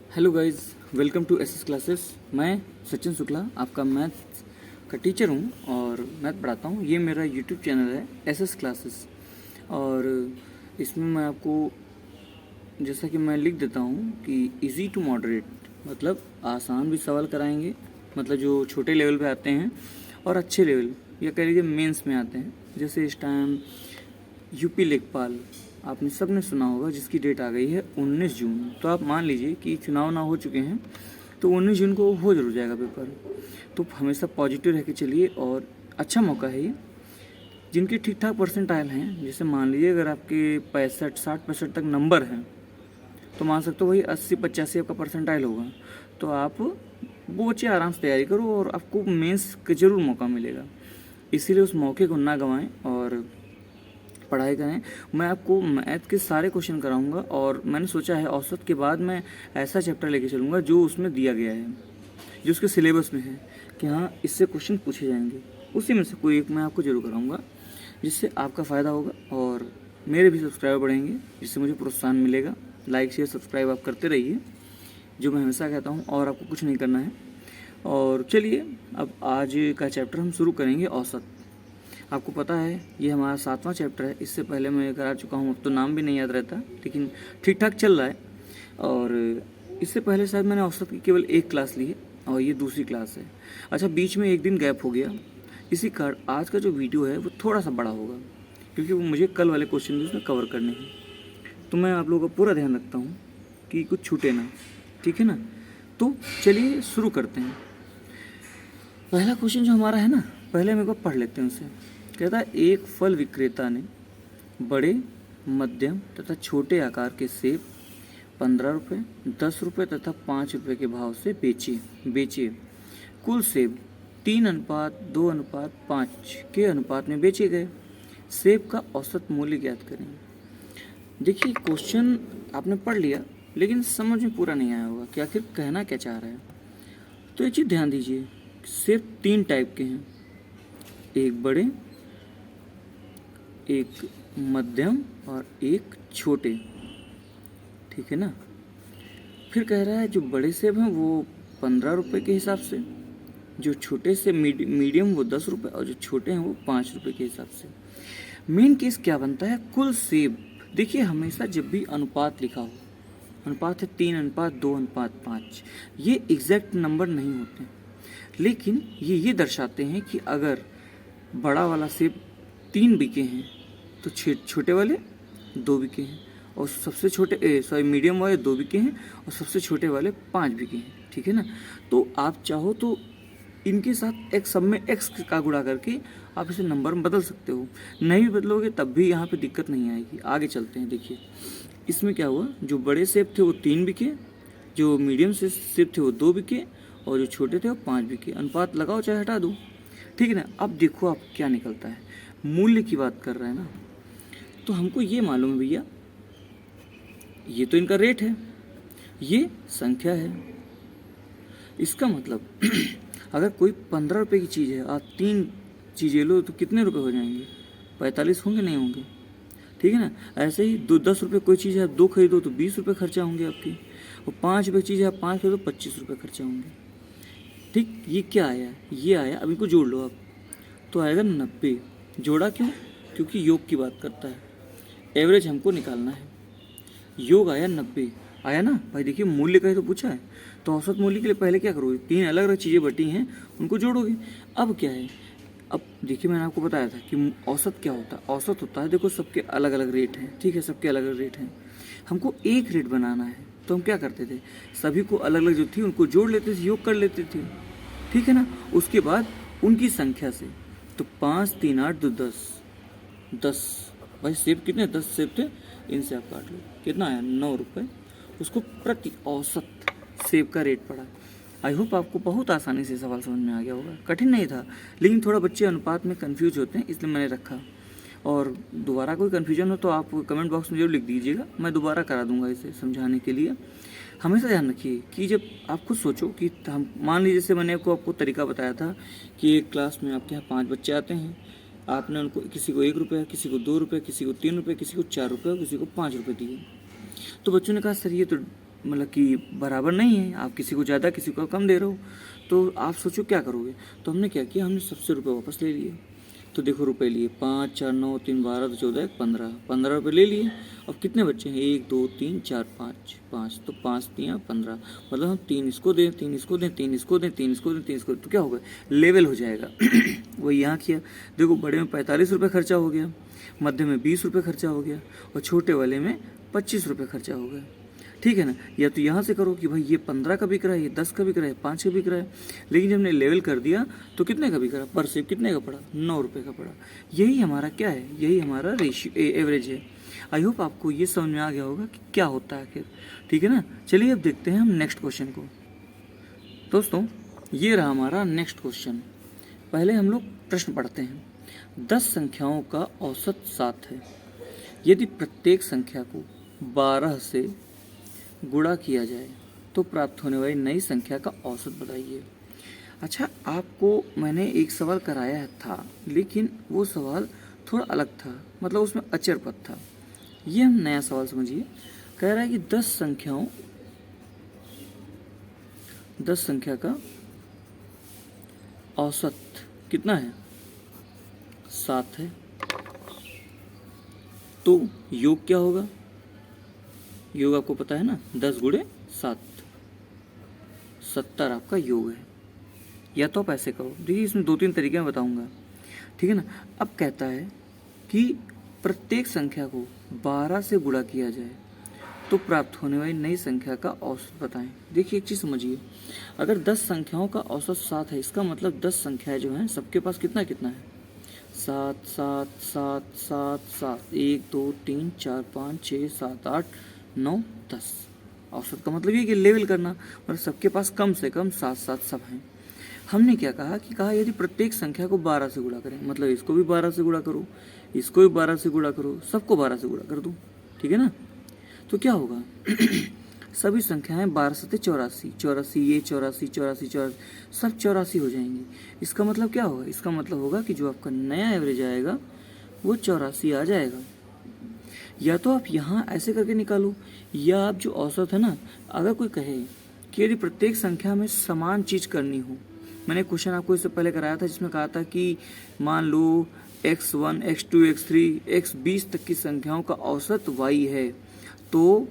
Hello guys, welcome to SS classes. मैं सचिन शुक्ला आपका math का टीचर हूँ और मैथ पढ़ाता हूँ। ये मेरा यूट्यूब चैनल है एसएस क्लासेस और इसमें मैं आपको जैसा कि मैं लिख देता हूँ कि इजी टू मॉडरेट मतलब आसान भी सवाल कराएंगे, मतलब जो छोटे लेवल पे आते हैं और अच्छे लेवल या कह लीजिए मेंस में आते हैं। जैसे इस टाइम यूपी लेखपाल आपने सब ने सुना होगा, जिसकी डेट आ गई है 19 जून। तो आप मान लीजिए कि चुनाव ना हो चुके हैं तो 19 जून को हो जरूर जाएगा पेपर। तो हमेशा पॉजिटिव रह के चलिए और अच्छा मौका है ये। जिनके ठीक ठाक परसेंटाइल हैं, जैसे मान लीजिए अगर आपके 65 60 65 तक नंबर हैं तो मान सकते हो वही 80 85 आपका परसेंटाइल होगा। तो आप वो बच्चे आराम से तैयारी करो और आपको मेंस का ज़रूर मौका मिलेगा। इसीलिए उस मौके को ना गंवाएं और पढ़ाई करें। मैं आपको मैथ के सारे क्वेश्चन कराऊंगा और मैंने सोचा है औसत के बाद मैं ऐसा चैप्टर लेके चलूँगा जो उसमें दिया गया है, जो उसके सिलेबस में है कि हाँ इससे क्वेश्चन पूछे जाएंगे। उसी में से कोई एक मैं आपको जरूर कराऊंगा जिससे आपका फ़ायदा होगा और मेरे भी सब्सक्राइबर बढ़ेंगे, जिससे मुझे प्रोत्साहन मिलेगा। लाइक शेयर सब्सक्राइब आप करते रहिए, जो मैं हमेशा कहता हूँ, और आपको कुछ नहीं करना है। और चलिए अब आज का चैप्टर हम शुरू करेंगे औसत। आपको पता है ये हमारा 7वां चैप्टर है। इससे पहले मैं करा चुका हूँ, अब तो नाम भी नहीं याद रहता, लेकिन ठीक ठाक चल रहा है। और इससे पहले शायद मैंने औसत की केवल एक क्लास ली है और ये दूसरी क्लास है। अच्छा, बीच में एक दिन गैप हो गया, इसी कारण आज का जो वीडियो है वो थोड़ा सा बड़ा होगा, क्योंकि वो मुझे कल वाले क्वेश्चन भी उसमें कवर करने हैं। तो मैं आप लोगों का पूरा ध्यान रखता हूँ कि कुछ छूटे ना, ठीक है ना। तो चलिए शुरू करते हैं। पहला क्वेश्चन जो हमारा है ना, पहले मेरे को पढ़ लेते हैं उसे। कहता है एक फल विक्रेता ने बड़े, मध्यम तथा छोटे आकार के सेब 15 रुपये, 10 रुपये तथा 5 रुपये के भाव से बेचे। कुल सेब 3:2:5 के अनुपात में बेचे गए। सेब का औसत मूल्य ज्ञात करें। देखिए क्वेश्चन आपने पढ़ लिया, लेकिन समझ में पूरा नहीं आया होगा कि आखिर कहना क्या चाह रहा है। तो एक चीज़ ध्यान दीजिए, सेब 3 टाइप के हैं, एक बड़े, एक मध्यम और एक छोटे, ठीक है ना। फिर कह रहा है जो बड़े सेब हैं वो 15 रुपये के हिसाब से, जो छोटे से मीडियम वो 10 रुपये और जो छोटे हैं वो 5 रुपये के हिसाब से। मेन केस क्या बनता है, कुल सेब। देखिए हमेशा जब भी अनुपात लिखा हो, अनुपात है 3:2:5, ये एग्जैक्ट नंबर नहीं होते, लेकिन ये दर्शाते हैं कि अगर बड़ा वाला सेब 3 बिके हैं तो छोटे वाले 2 बिके हैं, और सबसे छोटे मीडियम वाले 2 बिके हैं और सबसे छोटे वाले 5 बिके हैं, ठीक है ना। तो आप चाहो तो इनके साथ एक सब में एक्स का गुणा करके आप इसे नंबर में बदल सकते हो। नहीं भी बदलोगे तब भी यहाँ पे दिक्कत नहीं आएगी। आगे चलते हैं। देखिए इसमें क्या हुआ, जो बड़े सेब थे वो 3 बिके, जो मीडियम से सेब थे वो 2 बिके और जो छोटे थे वो 5 बिके। अनुपात लगाओ चाहे हटा दो, ठीक है ना। अब देखो आप क्या निकलता है, मूल्य की बात कर रहे हैं ना, तो हमको ये मालूम है भैया, ये तो इनका रेट है, ये संख्या है। इसका मतलब अगर कोई 15 रुपये की चीज़ है, आप 3 चीज़ें लो तो कितने रुपए हो जाएंगे, 45 होंगे, नहीं होंगे, ठीक है ना। ऐसे ही 10 रुपये कोई चीज़ है आप 2 खरीदो तो 20 रुपये खर्चा होंगे आपकी, और 5 रुपये की चीज़ है आप 5 खरीदो 25 रुपये खर्चा होंगे, ठीक। ये क्या आया, ये आया, अब इनको जोड़ लो आप, तो आएगा 90। जोड़ा क्यों, क्योंकि योग की बात करता है, एवरेज हमको निकालना है। योग आया 90, आया ना भाई। देखिए मूल्य का ही तो पूछा है, तो औसत मूल्य के लिए पहले क्या करोगे, 3 अलग अलग चीज़ें बटी हैं उनको जोड़ोगे। अब क्या है, अब देखिए मैंने आपको बताया था कि औसत क्या होता है। औसत होता है, देखो सबके अलग अलग रेट हैं, ठीक है, सबके अलग अलग रेट हैं। हमको एक रेट बनाना है, तो हम क्या करते थे, सभी को अलग अलग जो थी उनको जोड़ लेते थे, योग कर लेते थे, ठीक है ना। उसके बाद उनकी संख्या से, तो 5 3 8 2 10 भाई सेब कितने, 10 सेब थे, इनसे आप काट लो, कितना आया 9 रुपये। उसको प्रति औसत सेब का रेट पड़ा। आई होप आपको बहुत आसानी से सवाल समझ में आ गया होगा, कठिन नहीं था, लेकिन थोड़ा बच्चे अनुपात में कंफ्यूज होते हैं, इसलिए मैंने रखा। और दोबारा कोई कन्फ्यूजन हो तो आप कमेंट बॉक्स में जरूर लिख दीजिएगा, मैं दोबारा करा दूंगा इसे समझाने के लिए। हमेशा ध्यान रखिए कि जब आप खुद सोचो कि हम मान लीजिए, जैसे मैंने आपको तरीका बताया था कि एक क्लास में आपके यहाँ 5 बच्चे आते हैं, आपने उनको किसी को 1 रुपया, किसी को 2 रुपये, किसी को 3 रुपये, किसी को 4 रुपये और किसी को 5 रुपये दिए। तो बच्चों ने कहा सर ये तो मतलब कि बराबर नहीं है, आप किसी को ज़्यादा किसी को कम दे रहे हो, तो आप सोचो क्या करोगे। तो हमने क्या किया, हमने सबसे रुपये वापस ले लिए। तो देखो रुपए लिए 5 4 9 3 12 14 15 15 रुपये ले लिए। अब कितने बच्चे हैं, 1 2 3 4 5 5, तो 5 3 15, मतलब हम 3 इसको दें 3 इसको दें 3 इसको दें 3 इसको दें 3 इसको दें, तो क्या होगा, लेवल हो जाएगा। वही यहाँ किया, देखो बड़े में 45 रुपये खर्चा हो गया, मध्य में 20 रुपये खर्चा हो गया और छोटे वाले में 25 रुपये खर्चा हो गया। ठीक है ना। या तो यहाँ से करो कि भाई ये 15 का बिक रहा है, ये 10 का बिक रहा है, 5 का बिक रहा है, लेकिन जब हमने लेवल कर दिया तो कितने का बिक रहा, पर सेब कितने का पड़ा, 9 रुपये का पड़ा। यही हमारा क्या है, यही हमारा रेशियो एवरेज है। आई होप आपको ये समझ में आ गया होगा कि क्या होता है आखिर। ठीक है ना। चलिए अब देखते हैं हम नेक्स्ट क्वेश्चन को। दोस्तों ये रहा हमारा नेक्स्ट क्वेश्चन। पहले हम लोग प्रश्न पढ़ते हैं। 10 संख्याओं का औसत 7 है। यदि प्रत्येक संख्या को 12 से गुणा किया जाए तो प्राप्त होने वाली नई संख्या का औसत बताइए। अच्छा, आपको मैंने एक सवाल कराया था, लेकिन वो सवाल थोड़ा अलग था, मतलब उसमें अचर पद था। ये हम नया सवाल समझिए। कह रहा है कि 10 संख्या का औसत कितना है, 7 है। तो योग क्या होगा, योग आपको पता है ना, 10 गुणे 7, 70 आपका योग है। या तो आप ऐसे करो, देखिए इसमें 2-3 तरीके मैं बताऊंगा। ठीक है ना। अब कहता है कि प्रत्येक संख्या को 12 से गुणा किया जाए तो प्राप्त होने वाली नई संख्या का औसत बताएं। देखिए एक चीज़ समझिए, अगर 10 संख्याओं का औसत 7 है, इसका मतलब 10 संख्याएं जो हैं सबके पास कितना कितना है, 7 7 7 7 7, 1 2 3 4 5 6 7 8 9 10। औसत का मतलब ये कि लेवल करना, मतलब सबके पास कम से कम 7 सब हैं। हमने क्या कहा कि यदि प्रत्येक संख्या को 12 से गुणा करें, मतलब इसको भी 12 से गुणा करो, इसको भी 12 से गुणा करो, सबको 12 से गुणा कर दो। ठीक है ना। तो क्या होगा सभी संख्याएं 12 सते 84, 84 ये 84 84 84, सब 84 हो जाएंगी। इसका मतलब क्या होगा, इसका मतलब होगा कि जो आपका नया एवरेज आएगा वो 84 आ जाएगा। या तो आप यहाँ ऐसे करके निकालो, या आप जो औसत है ना, अगर कोई कहे कि यदि प्रत्येक संख्या में समान चीज़ करनी हो, मैंने क्वेश्चन आपको इससे पहले कराया था जिसमें कहा था कि मान लो x1 x2 x3 x20 तक की संख्याओं का औसत y है, तो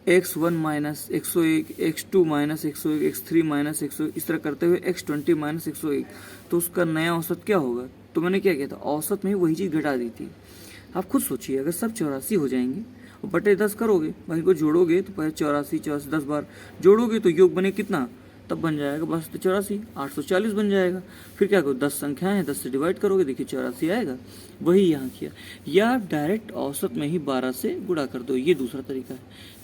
x1 minus 101, x2 minus 101, x3 minus 101, इस तरह करते हुए x20 माइनस 101, तो उसका नया औसत क्या होगा। तो मैंने क्या किया था, औसत में वही चीज़ घटा दी थी। आप खुद सोचिए, अगर सब 84 हो जाएंगे और बटे 10 करोगे, भाई को जोड़ोगे तो पहले 84 84 10 बार जोड़ोगे तो योग बने कितना, तब बन जाएगा बस 84, 840 बन जाएगा। फिर क्या करो, 10 संख्याएं हैं, 10 से डिवाइड करोगे, देखिए 84 आएगा। वही यहाँ किया। या आप डायरेक्ट औसत में ही 12 से गुणा कर दो, ये दूसरा तरीका है,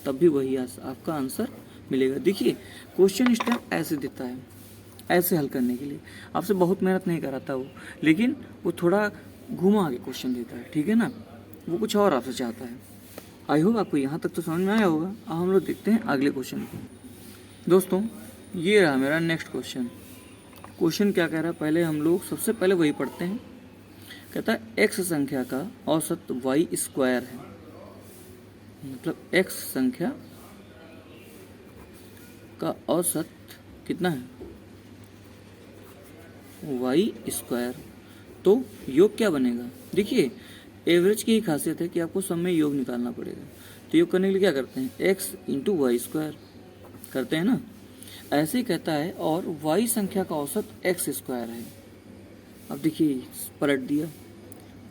तब भी वही आपका आंसर मिलेगा। देखिए क्वेश्चन इस टाइम ऐसे देता है, ऐसे हल करने के लिए आपसे बहुत मेहनत नहीं कराता वो, लेकिन वो थोड़ा घुमा के क्वेश्चन देता है। ठीक है ना, वो कुछ और आपसे चाहता है। आई होप आपको यहाँ तक तो समझ में आया होगा। अब हम लोग देखते हैं अगले क्वेश्चन को। दोस्तों ये रहा मेरा नेक्स्ट क्वेश्चन। क्वेश्चन क्या कह रहा है, पहले हम लोग सबसे पहले वही पढ़ते हैं। कहता है x संख्या का औसत y स्क्वायर है, मतलब x संख्या का औसत कितना है, y स्क्वायर। तो योग क्या बनेगा, देखिए एवरेज की ही खासियत है कि आपको सब में योग निकालना पड़ेगा। तो योग करने के लिए क्या करते हैं, x इंटू वाई स्क्वायर करते हैं ना, ऐसे ही कहता है। और y संख्या का औसत x स्क्वायर है। अब देखिए पलट दिया,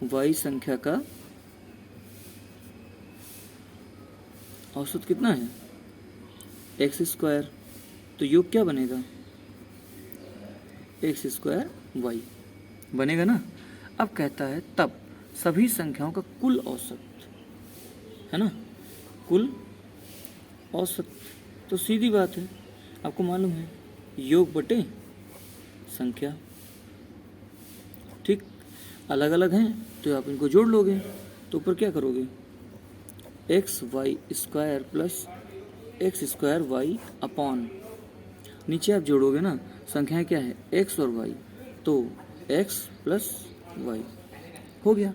y संख्या का औसत कितना है, x स्क्वायर। तो योग क्या बनेगा, x स्क्वायर y बनेगा ना। अब कहता है तब सभी संख्याओं का कुल औसत, है ना, कुल औसत। तो सीधी बात है, आपको मालूम है योग बटे संख्या, ठीक, अलग अलग हैं तो आप इनको जोड़ लोगे, तो ऊपर क्या करोगे, X Y square plus X square Y upon, नीचे आप जोड़ोगे ना, संख्याएं क्या है एक्स और वाई, तो एक्स प्लस वाई हो गया।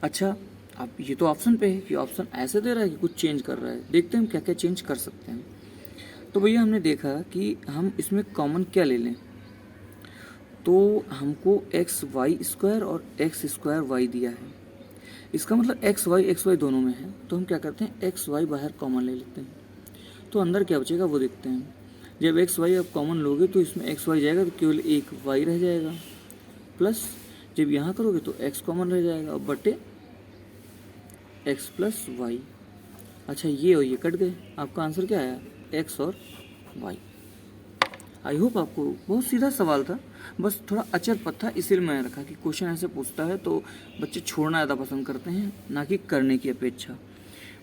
अच्छा अब ये तो ऑप्शन पे है कि ऑप्शन ऐसे दे रहा है कि कुछ चेंज कर रहा है, देखते हैं हम क्या क्या चेंज कर सकते हैं। तो भैया हमने देखा कि हम इसमें कॉमन क्या ले लें, तो हमको एक्स वाई स्क्वायर और एक्स स्क्वायर वाई दिया है, इसका मतलब एक्स वाई दोनों में है, तो हम क्या करते हैं एक्स वाई बाहर कॉमन ले लेते हैं, तो अंदर क्या बचेगा वो देखते हैं। जब एक्स वाई आप कॉमन लोगे तो इसमें एक्स वाई जाएगा तो केवल एक वाई रह जाएगा, प्लस जब यहाँ करोगे तो एक्स कॉमन रह जाएगा और बटे एक्स प्लस वाई। अच्छा ये और ये कट गए, आपका आंसर क्या आया, एक्स और वाई। आई होप आपको बहुत सीधा सवाल था, बस थोड़ा अचर पथ था, इसीलिए मैंने रखा कि क्वेश्चन ऐसे पूछता है तो बच्चे छोड़ना ज़्यादा पसंद करते हैं ना कि करने की अपेक्षा।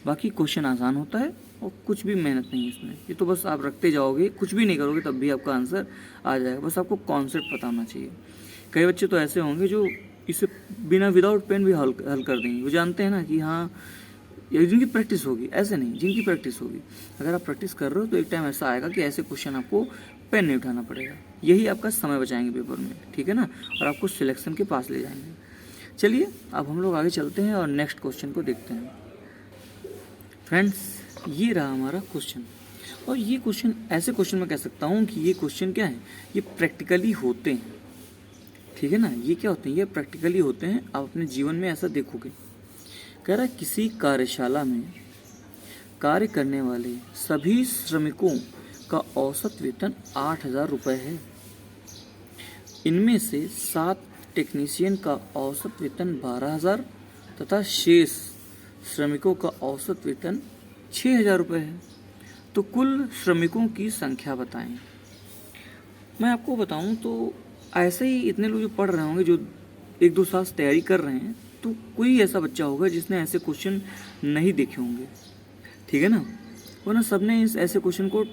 बाकी क्वेश्चन आसान होता है और कुछ भी मेहनत नहीं है इसमें, ये तो बस आप रखते जाओगे, कुछ भी नहीं करोगे तब भी आपका आंसर आ जाएगा, बस आपको कॉन्सेप्ट पता होना चाहिए। कई बच्चे तो ऐसे होंगे जो इसे बिना विदाउट पेन भी हल कर देंगे, वो जानते हैं ना कि हाँ ये जिनकी प्रैक्टिस होगी, ऐसे नहीं जिनकी प्रैक्टिस होगी। अगर आप प्रैक्टिस कर रहे हो तो एक टाइम ऐसा आएगा कि ऐसे क्वेश्चन आपको पेन नहीं उठाना पड़ेगा, यही आपका समय बचाएंगे पेपर में, ठीक है ना, और आपको सिलेक्शन के पास ले जाएंगे। चलिए अब हम लोग आगे चलते हैं और नेक्स्ट क्वेश्चन को देखते हैं। फ्रेंड्स ये रहा हमारा क्वेश्चन, और ये क्वेश्चन ऐसे क्वेश्चन मैं कह सकता हूँ कि ये क्वेश्चन क्या है, ये प्रैक्टिकली होते हैं, ठीक है ना, ये क्या होते हैं, ये प्रैक्टिकली होते हैं, आप अपने जीवन में ऐसा देखोगे। कह रहा है किसी कार्यशाला में कार्य करने वाले सभी श्रमिकों का औसत वेतन 8,000 रुपये है, इनमें से 7 टेक्नीशियन का औसत वेतन 12,000 तथा शेष श्रमिकों का औसत वेतन 6,000 रुपये है, तो कुल श्रमिकों की संख्या बताएं। मैं आपको बताऊं तो ऐसे ही इतने लोग जो पढ़ रहे होंगे, जो 1-2 साल से तैयारी कर रहे हैं, तो कोई ऐसा बच्चा होगा जिसने ऐसे क्वेश्चन नहीं देखे होंगे, ठीक है ना, वरना सबने इस ऐसे क्वेश्चन को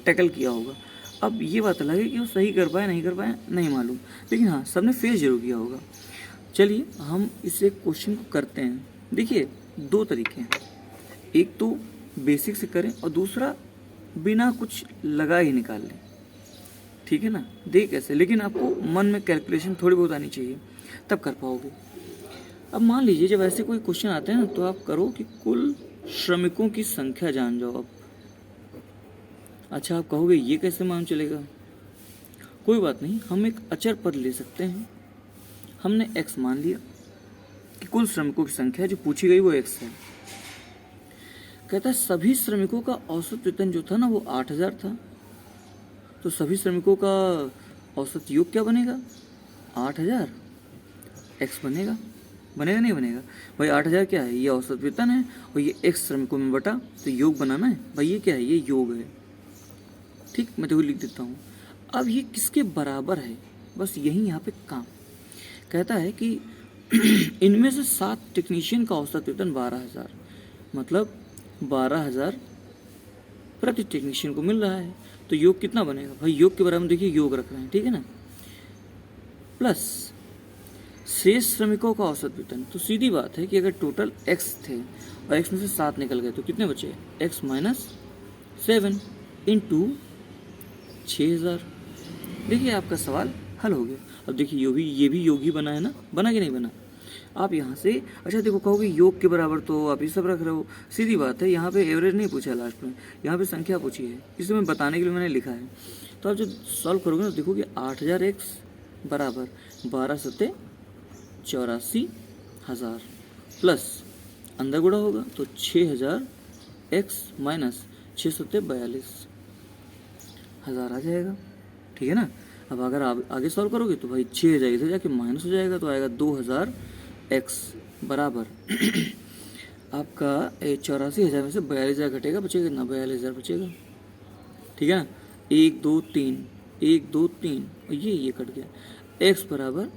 टैकल किया होगा। अब ये बात अलग है कि वो सही कर पाए नहीं कर पाए नहीं मालूम, लेकिन हाँ सबने फेस जरूर किया होगा। चलिए हम इस एक क्वेश्चन को करते हैं। देखिए 2 तरीके हैं, एक तो बेसिक से करें और दूसरा बिना कुछ लगा ही निकाल लें, ठीक है ना, देख कैसे, लेकिन आपको मन में कैलकुलेशन थोड़ी बहुत आनी चाहिए तब कर पाओगे। अब मान लीजिए जब ऐसे कोई क्वेश्चन आते हैं ना, तो आप करो कि कुल श्रमिकों की संख्या जान जाओ आप। अच्छा आप कहोगे ये कैसे मालूम चलेगा, कोई बात नहीं, हम एक अचर पद ले सकते हैं। हमने x मान लिया कि कुल श्रमिकों की संख्या जो पूछी गई वो x है। कहता है सभी श्रमिकों का औसत वेतन जो था ना वो 8,000 था, तो सभी श्रमिकों का औसत योग क्या बनेगा, 8,000 x बनेगा, बनेगा नहीं बनेगा भाई, 8,000 क्या है, ये औसत वेतन है और ये x श्रमिकों में बटा तो योग बनाना है भाई, ये क्या है, ये योग है, ठीक, मैं तो लिख देता हूँ। अब ये किसके बराबर है, बस यही यहाँ पे काम। कहता है कि इनमें से 7 टेक्नीशियन का औसत वेतन 12,000, मतलब 12,000 प्रति टेक्नीशियन को मिल रहा है, तो योग कितना बनेगा भाई, योग के बराबर देखिए योग रख रहे हैं, ठीक है ना, प्लस शेष श्रमिकों का औसत वेतन। तो सीधी बात है कि अगर टोटल x थे और x में से 7 निकल गए तो कितने बचे, x माइनस 7 इंटू 6,000। देखिए आपका सवाल हल हो गया। अब देखिए ये भी योग ही बना है ना, बना कि नहीं बना। आप यहाँ से अच्छा देखो, कहोगे योग के बराबर तो आप ये सब रख रहे हो, सीधी बात है, यहाँ पे एवरेज नहीं पूछा है लास्ट में, यहाँ पे संख्या पूछी है, इसे मैं बताने के लिए मैंने लिखा है। तो आप जब सॉल्व करोगे ना देखोगे 8,000 x बराबर 12 सत्ते 84,000 प्लस अंदर गुणा होगा तो 6,000 x माइनस 6 सत्ते 42,000 आ जाएगा, ठीक है ना। अब अगर आप आगे सॉल्व करोगे तो भाई 6,000 इधर जाके माइनस हो जाएगा तो आएगा 2,000 x बराबर आपका 84,000 में से 42,000 घटेगा, बचेगा कितना, 42,000 बचेगा, ठीक है ना। 1 2 3 1 2 3 और ये कट गया, x बराबर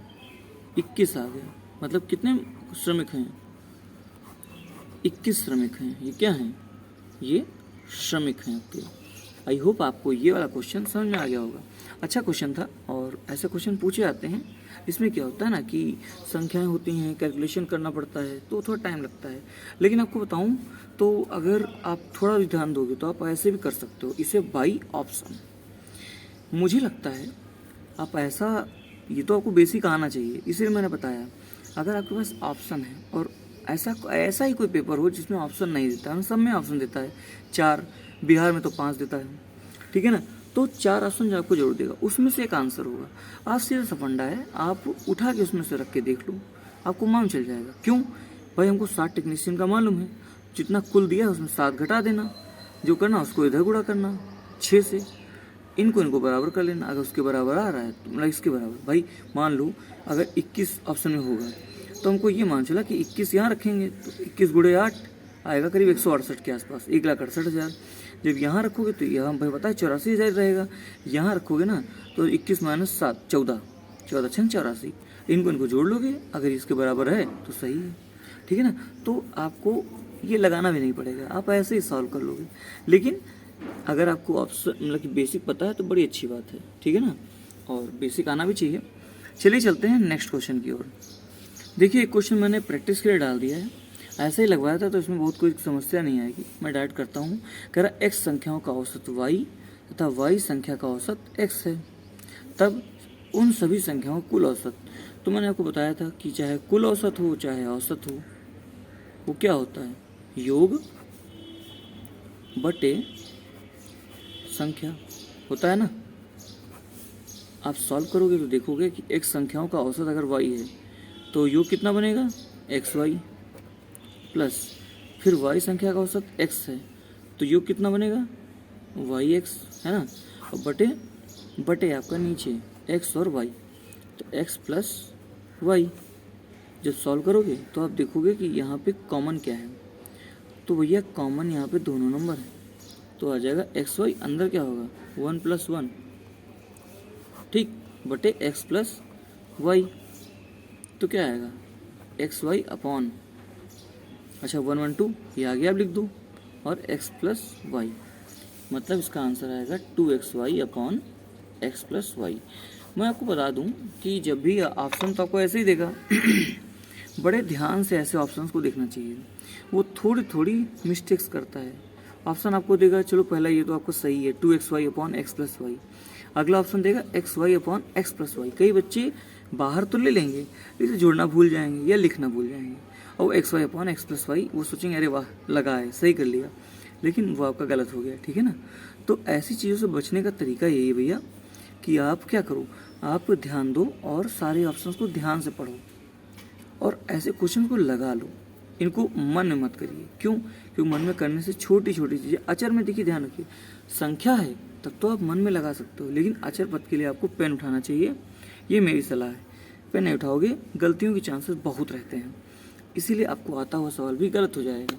21 आ गया, मतलब कितने श्रमिक हैं, 21 श्रमिक हैं। ये क्या हैं, ये श्रमिक हैं आपके। आई होप आपको ये वाला क्वेश्चन समझ में आ गया होगा। अच्छा क्वेश्चन था और ऐसे क्वेश्चन पूछे जाते हैं, इसमें क्या होता है ना कि संख्याएं होती हैं, कैलकुलेशन करना पड़ता है तो थोड़ा टाइम लगता है, लेकिन आपको बताऊं तो अगर आप थोड़ा भी ध्यान दोगे तो आप ऐसे भी कर सकते हो, इसे बाई ऑप्शन। मुझे लगता है आप ऐसा, ये तो आपको बेसिक आना चाहिए, इसीलिए मैंने बताया अगर आपके पास ऑप्शन है और ऐसा ही कोई पेपर हो जिसमें ऑप्शन नहीं देता है, सब में ऑप्शन देता है 4, बिहार में तो 5 देता है, ठीक है ना। तो 4 ऑप्शन जो आपको जरूर देगा, उसमें से एक आंसर होगा। आप सीधा सा फंडा है, आप उठा के उसमें से रख के देख लो, आपको मालूम चल जाएगा। क्यों भाई, हमको 60 टेक्नीशियन का मालूम है, जितना कुल दिया है उसमें 7 घटा देना, जो करना उसको इधर गुणा करना 6 से, इनको बराबर कर लेना। अगर उसके बराबर आ रहा है तो मतलब इसके बराबर, भाई मान लो अगर 21 ऑप्शन में होगा तो हमको ये मान चला कि 21 यहाँ रखेंगे तो 21 गुणे 8 आएगा करीब 168 के आसपास, 1,68,000। जब यहाँ रखोगे तो यहाँ भाई पता है 84,000 रहेगा। यहाँ रखोगे ना तो 21 माइनस 7 14, 14 छन 84, इनको जोड़ लोगे, अगर इसके बराबर है तो सही है, ठीक है ना। तो आपको ये लगाना भी नहीं पड़ेगा, आप ऐसे ही सॉल्व कर लोगे। लेकिन अगर आपको ऑप्शन मतलब कि बेसिक पता है तो बड़ी अच्छी बात है, ठीक है ना, और बेसिक आना भी चाहिए। चलिए चलते हैं नेक्स्ट क्वेश्चन की ओर। देखिए एक क्वेश्चन मैंने प्रैक्टिस के लिए डाल दिया है, ऐसे ही लगवाया था तो इसमें बहुत कोई समस्या नहीं आएगी। मैं डायरेक्ट करता हूँ। कह रहा x संख्याओं का औसत y तथा y संख्या का औसत x है, तब उन सभी संख्याओं का कुल औसत। तो मैंने आपको बताया था कि चाहे कुल औसत हो चाहे औसत हो, वो क्या होता है, योग बटे संख्या होता है ना। आप सॉल्व करोगे तो देखोगे कि x संख्याओं का औसत अगर y है तो योग कितना बनेगा, xy प्लस फिर y संख्या का औसत x है तो योग कितना बनेगा, yx, है ना, और बटे आपका नीचे x और y, तो x प्लस y। जब सॉल्व करोगे तो आप देखोगे कि यहाँ पे कॉमन क्या है, तो भैया कॉमन यहाँ पे दोनों नंबर है, तो आ जाएगा एक्स वाई, अंदर क्या होगा 1 + 1, ठीक, बटे x प्लस वाई, तो क्या आएगा एक्स वाई अपॉन, अच्छा 1 1 2 ये आगे आप लिख दो, और x प्लस वाई, मतलब इसका आंसर आएगा 2xy upon x plus Y. मैं आपको बता दूं कि जब भी ऑप्शन तो आपको ऐसे ही देगा बड़े ध्यान से ऐसे ऑप्शंस को देखना चाहिए, वो थोड़ी थोड़ी मिस्टेक्स करता है। ऑप्शन आपको देगा, चलो पहला ये तो आपको सही है 2xy upon x plus Y, अगला ऑप्शन देगा xy upon x plus Y. कई बच्चे बाहर तो ले लेंगे लेकिन जोड़ना भूल जाएंगे या लिखना भूल जाएंगे, और xy upon x plus Y वो सोचेंगे अरे वाह लगा है, सही कर लिया, लेकिन वो आपका गलत हो गया, ठीक है ना। तो ऐसी चीज़ों से बचने का तरीका यही है भैया कि आप क्या करो, आप ध्यान दो और सारे ऑप्शंस को ध्यान से पढ़ो और ऐसे क्वेश्चन को लगा लो, इनको मन में मत करिए। क्यों, क्योंकि मन में करने से छोटी छोटी चीज़ें, अचर में देखिए ध्यान रखिए, संख्या है तब तो आप मन में लगा सकते हो, लेकिन अचर पद के लिए आपको पेन उठाना चाहिए, ये मेरी सलाह है। पेन नहीं उठाओगे गलतियों के चांसेस बहुत रहते हैं, इसीलिए आपको आता हुआ सवाल भी गलत हो जाएगा,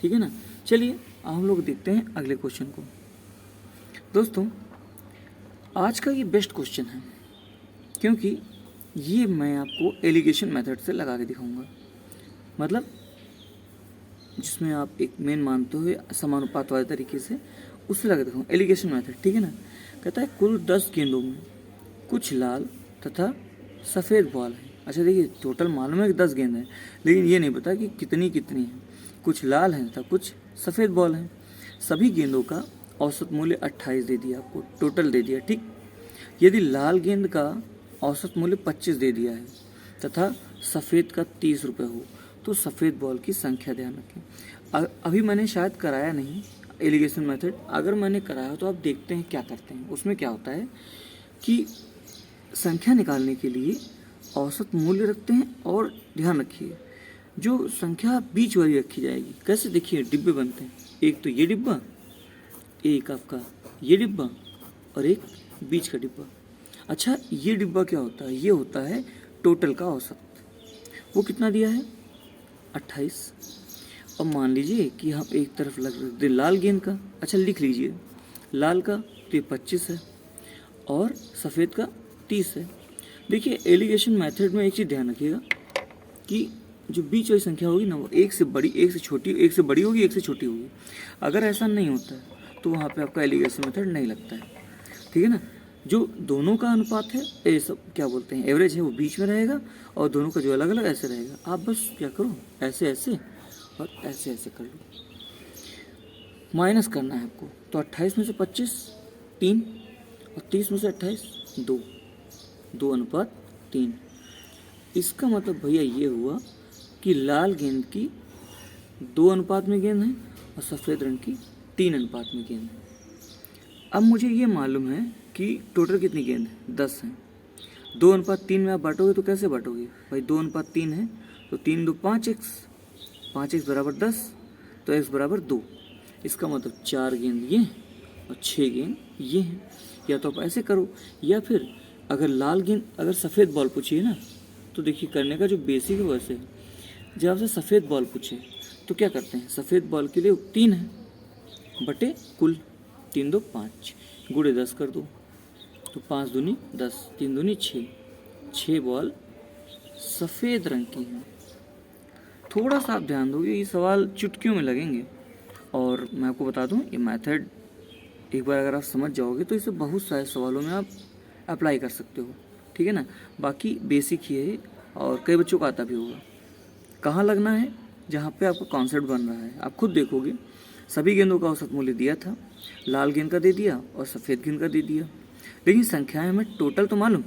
ठीक है ना। चलिए हम लोग देखते हैं अगले क्वेश्चन को। दोस्तों आज का ये बेस्ट क्वेश्चन है, क्योंकि ये मैं आपको एलिगेशन मेथड से लगा के दिखाऊंगा, मतलब जिसमें आप एक मेन मानते हुए समानुपात वाले तरीके से उससे लगा दिखाऊंगा, एलिगेशन मेथड, ठीक है ना। कहता है कुल 10 गेंदों में कुछ लाल तथा सफ़ेद बॉल है। अच्छा देखिए टोटल मालूम है कि 10 गेंद है, लेकिन ये नहीं पता कि कितनी कितनी है, कुछ लाल हैं तथा कुछ सफ़ेद बॉल हैं। सभी गेंदों का औसत मूल्य 28 दे दिया, आपको टोटल दे दिया, ठीक। यदि लाल गेंद का औसत मूल्य 25 दे दिया है तथा सफ़ेद का 30 रुपये हो तो सफ़ेद बॉल की संख्या ध्यान रखें। अभी मैंने शायद कराया नहीं एलिगेशन मेथड, अगर मैंने कराया तो आप देखते हैं क्या करते हैं। उसमें क्या होता है कि संख्या निकालने के लिए औसत मूल्य रखते हैं, और ध्यान रखिए जो संख्या बीच वाली रखी जाएगी। कैसे, देखिए डिब्बे बनते हैं, एक तो ये डिब्बा, एक आपका ये डिब्बा और एक बीच का डिब्बा। अच्छा ये डिब्बा क्या होता है, ये होता है टोटल का औसत, वो कितना दिया है 28। अब मान लीजिए कि हम एक तरफ रख दें लाल गेंद का, अच्छा लिख लीजिए लाल का तो ये 25 है और सफ़ेद का 30 है। देखिए एलिगेशन मेथड में एक चीज़ ध्यान रखिएगा कि जो बीच वाली संख्या होगी ना वो एक से बड़ी, एक से छोटी, एक से बड़ी होगी, एक से छोटी होगी। अगर ऐसा नहीं होता है तो वहाँ पे आपका एलिगेशन मेथड नहीं लगता है, ठीक है ना। जो दोनों का अनुपात है, ये सब क्या बोलते हैं एवरेज है, वो बीच में रहेगा, और दोनों का जो अलग अलग ऐसे रहेगा। आप बस क्या करो, ऐसे ऐसे और ऐसे ऐसे कर लो, माइनस करना है आपको। तो 28 में से 25 3, और 30 में से 28 2, 2:3। इसका मतलब भैया ये हुआ कि लाल गेंद की 2 अनुपात में गेंद है और सफ़ेद रंग की 3 अनुपात में गेंद है। अब मुझे ये मालूम है कि टोटल कितनी गेंद है, 10 है। 2:3 में आप बांटोगे तो कैसे बांटोगे भाई, 2:3 है तो 3 2 5x, 5x बराबर 10, तो x बराबर 2। इसका मतलब 4 गेंद ये और 6 गेंद ये हैं। या तो आप ऐसे करो, या फिर अगर लाल गेंद, अगर सफ़ेद बॉल पूछिए ना, तो देखिए करने का जो बेसिक है वैसे है। जब आपसे सफ़ेद बॉल पूछे तो क्या करते हैं, सफ़ेद बॉल के लिए 3 है बटे कुल 3 2 5 गुणे 10 कर दो, तो 5 दूनी 10, 3 दूनी 6, 6 बॉल सफ़ेद रंग की हैं। थोड़ा सा आप ध्यान दोगे, ये सवाल चुटकियों में लगेंगे। और मैं आपको बता दूं, ये मेथड एक बार अगर आप समझ जाओगे तो इसे बहुत सारे सवालों में आप अप्लाई कर सकते हो, ठीक है ना। बाकी बेसिक ही है और कई बच्चों को आता भी होगा। कहाँ लगना है, जहाँ पे आपका कॉन्सेप्ट बन रहा है। आप खुद देखोगे सभी गेंदों का औसत मूल्य दिया था, लाल गेंद का दे दिया और सफ़ेद गेंद का दे दिया, लेकिन संख्याएं हमें टोटल तो मालूम,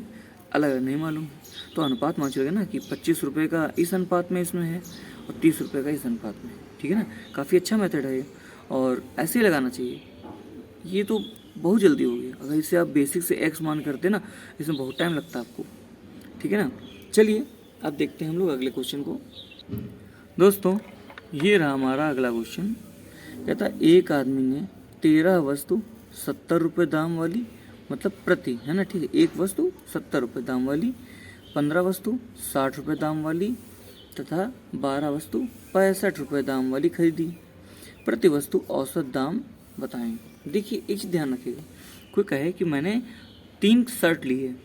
अलग अलग नहीं मालूम। तो अनुपात मान चलेगा ना कि 25 रुपये का इस अनुपात में इसमें है और 30 रुपये का इस अनुपात में, ठीक है ना। काफ़ी अच्छा मेथड है ये और ऐसे ही लगाना चाहिए। ये तो बहुत जल्दी हो गया। अगर इसे आप बेसिक से एक्स मान करते ना, इसमें बहुत टाइम लगता है आपको, ठीक है ना। चलिए अब देखते हैं हम लोग अगले क्वेश्चन को। दोस्तों ये रहा हमारा अगला क्वेश्चन। कहता एक आदमी ने 13 वस्तु 70 रुपये दाम वाली, मतलब प्रति, है ना, ठीक है, एक वस्तु 70 रुपये दाम वाली, 15 वस्तु 60 रुपये दाम वाली तथा 12 वस्तु 65 रुपये दाम वाली खरीदी। प्रति वस्तु औसत दाम बताएं। देखिए एक चीज़ ध्यान रखिएगा, कोई कहे कि मैंने 3 शर्ट ली है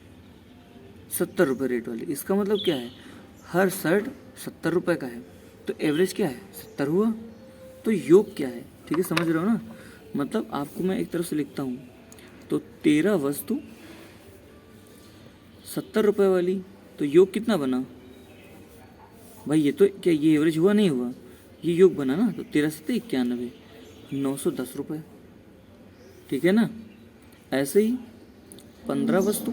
70 रुपये रेट वाली, इसका मतलब क्या है, हर शर्ट 70 रुपये का है, तो एवरेज क्या है 70 हुआ, तो योग क्या है, ठीक है, समझ रहे हो ना। मतलब आपको मैं एक तरफ से लिखता हूँ, तो 13 वस्तु 70 रुपये वाली, तो योग कितना बना भाई, ये तो क्या ये एवरेज हुआ नहीं हुआ, ये योग बना ना, तो 13 7 91, 910 रुपये, ठीक है ना। ऐसे ही 15 वस्तु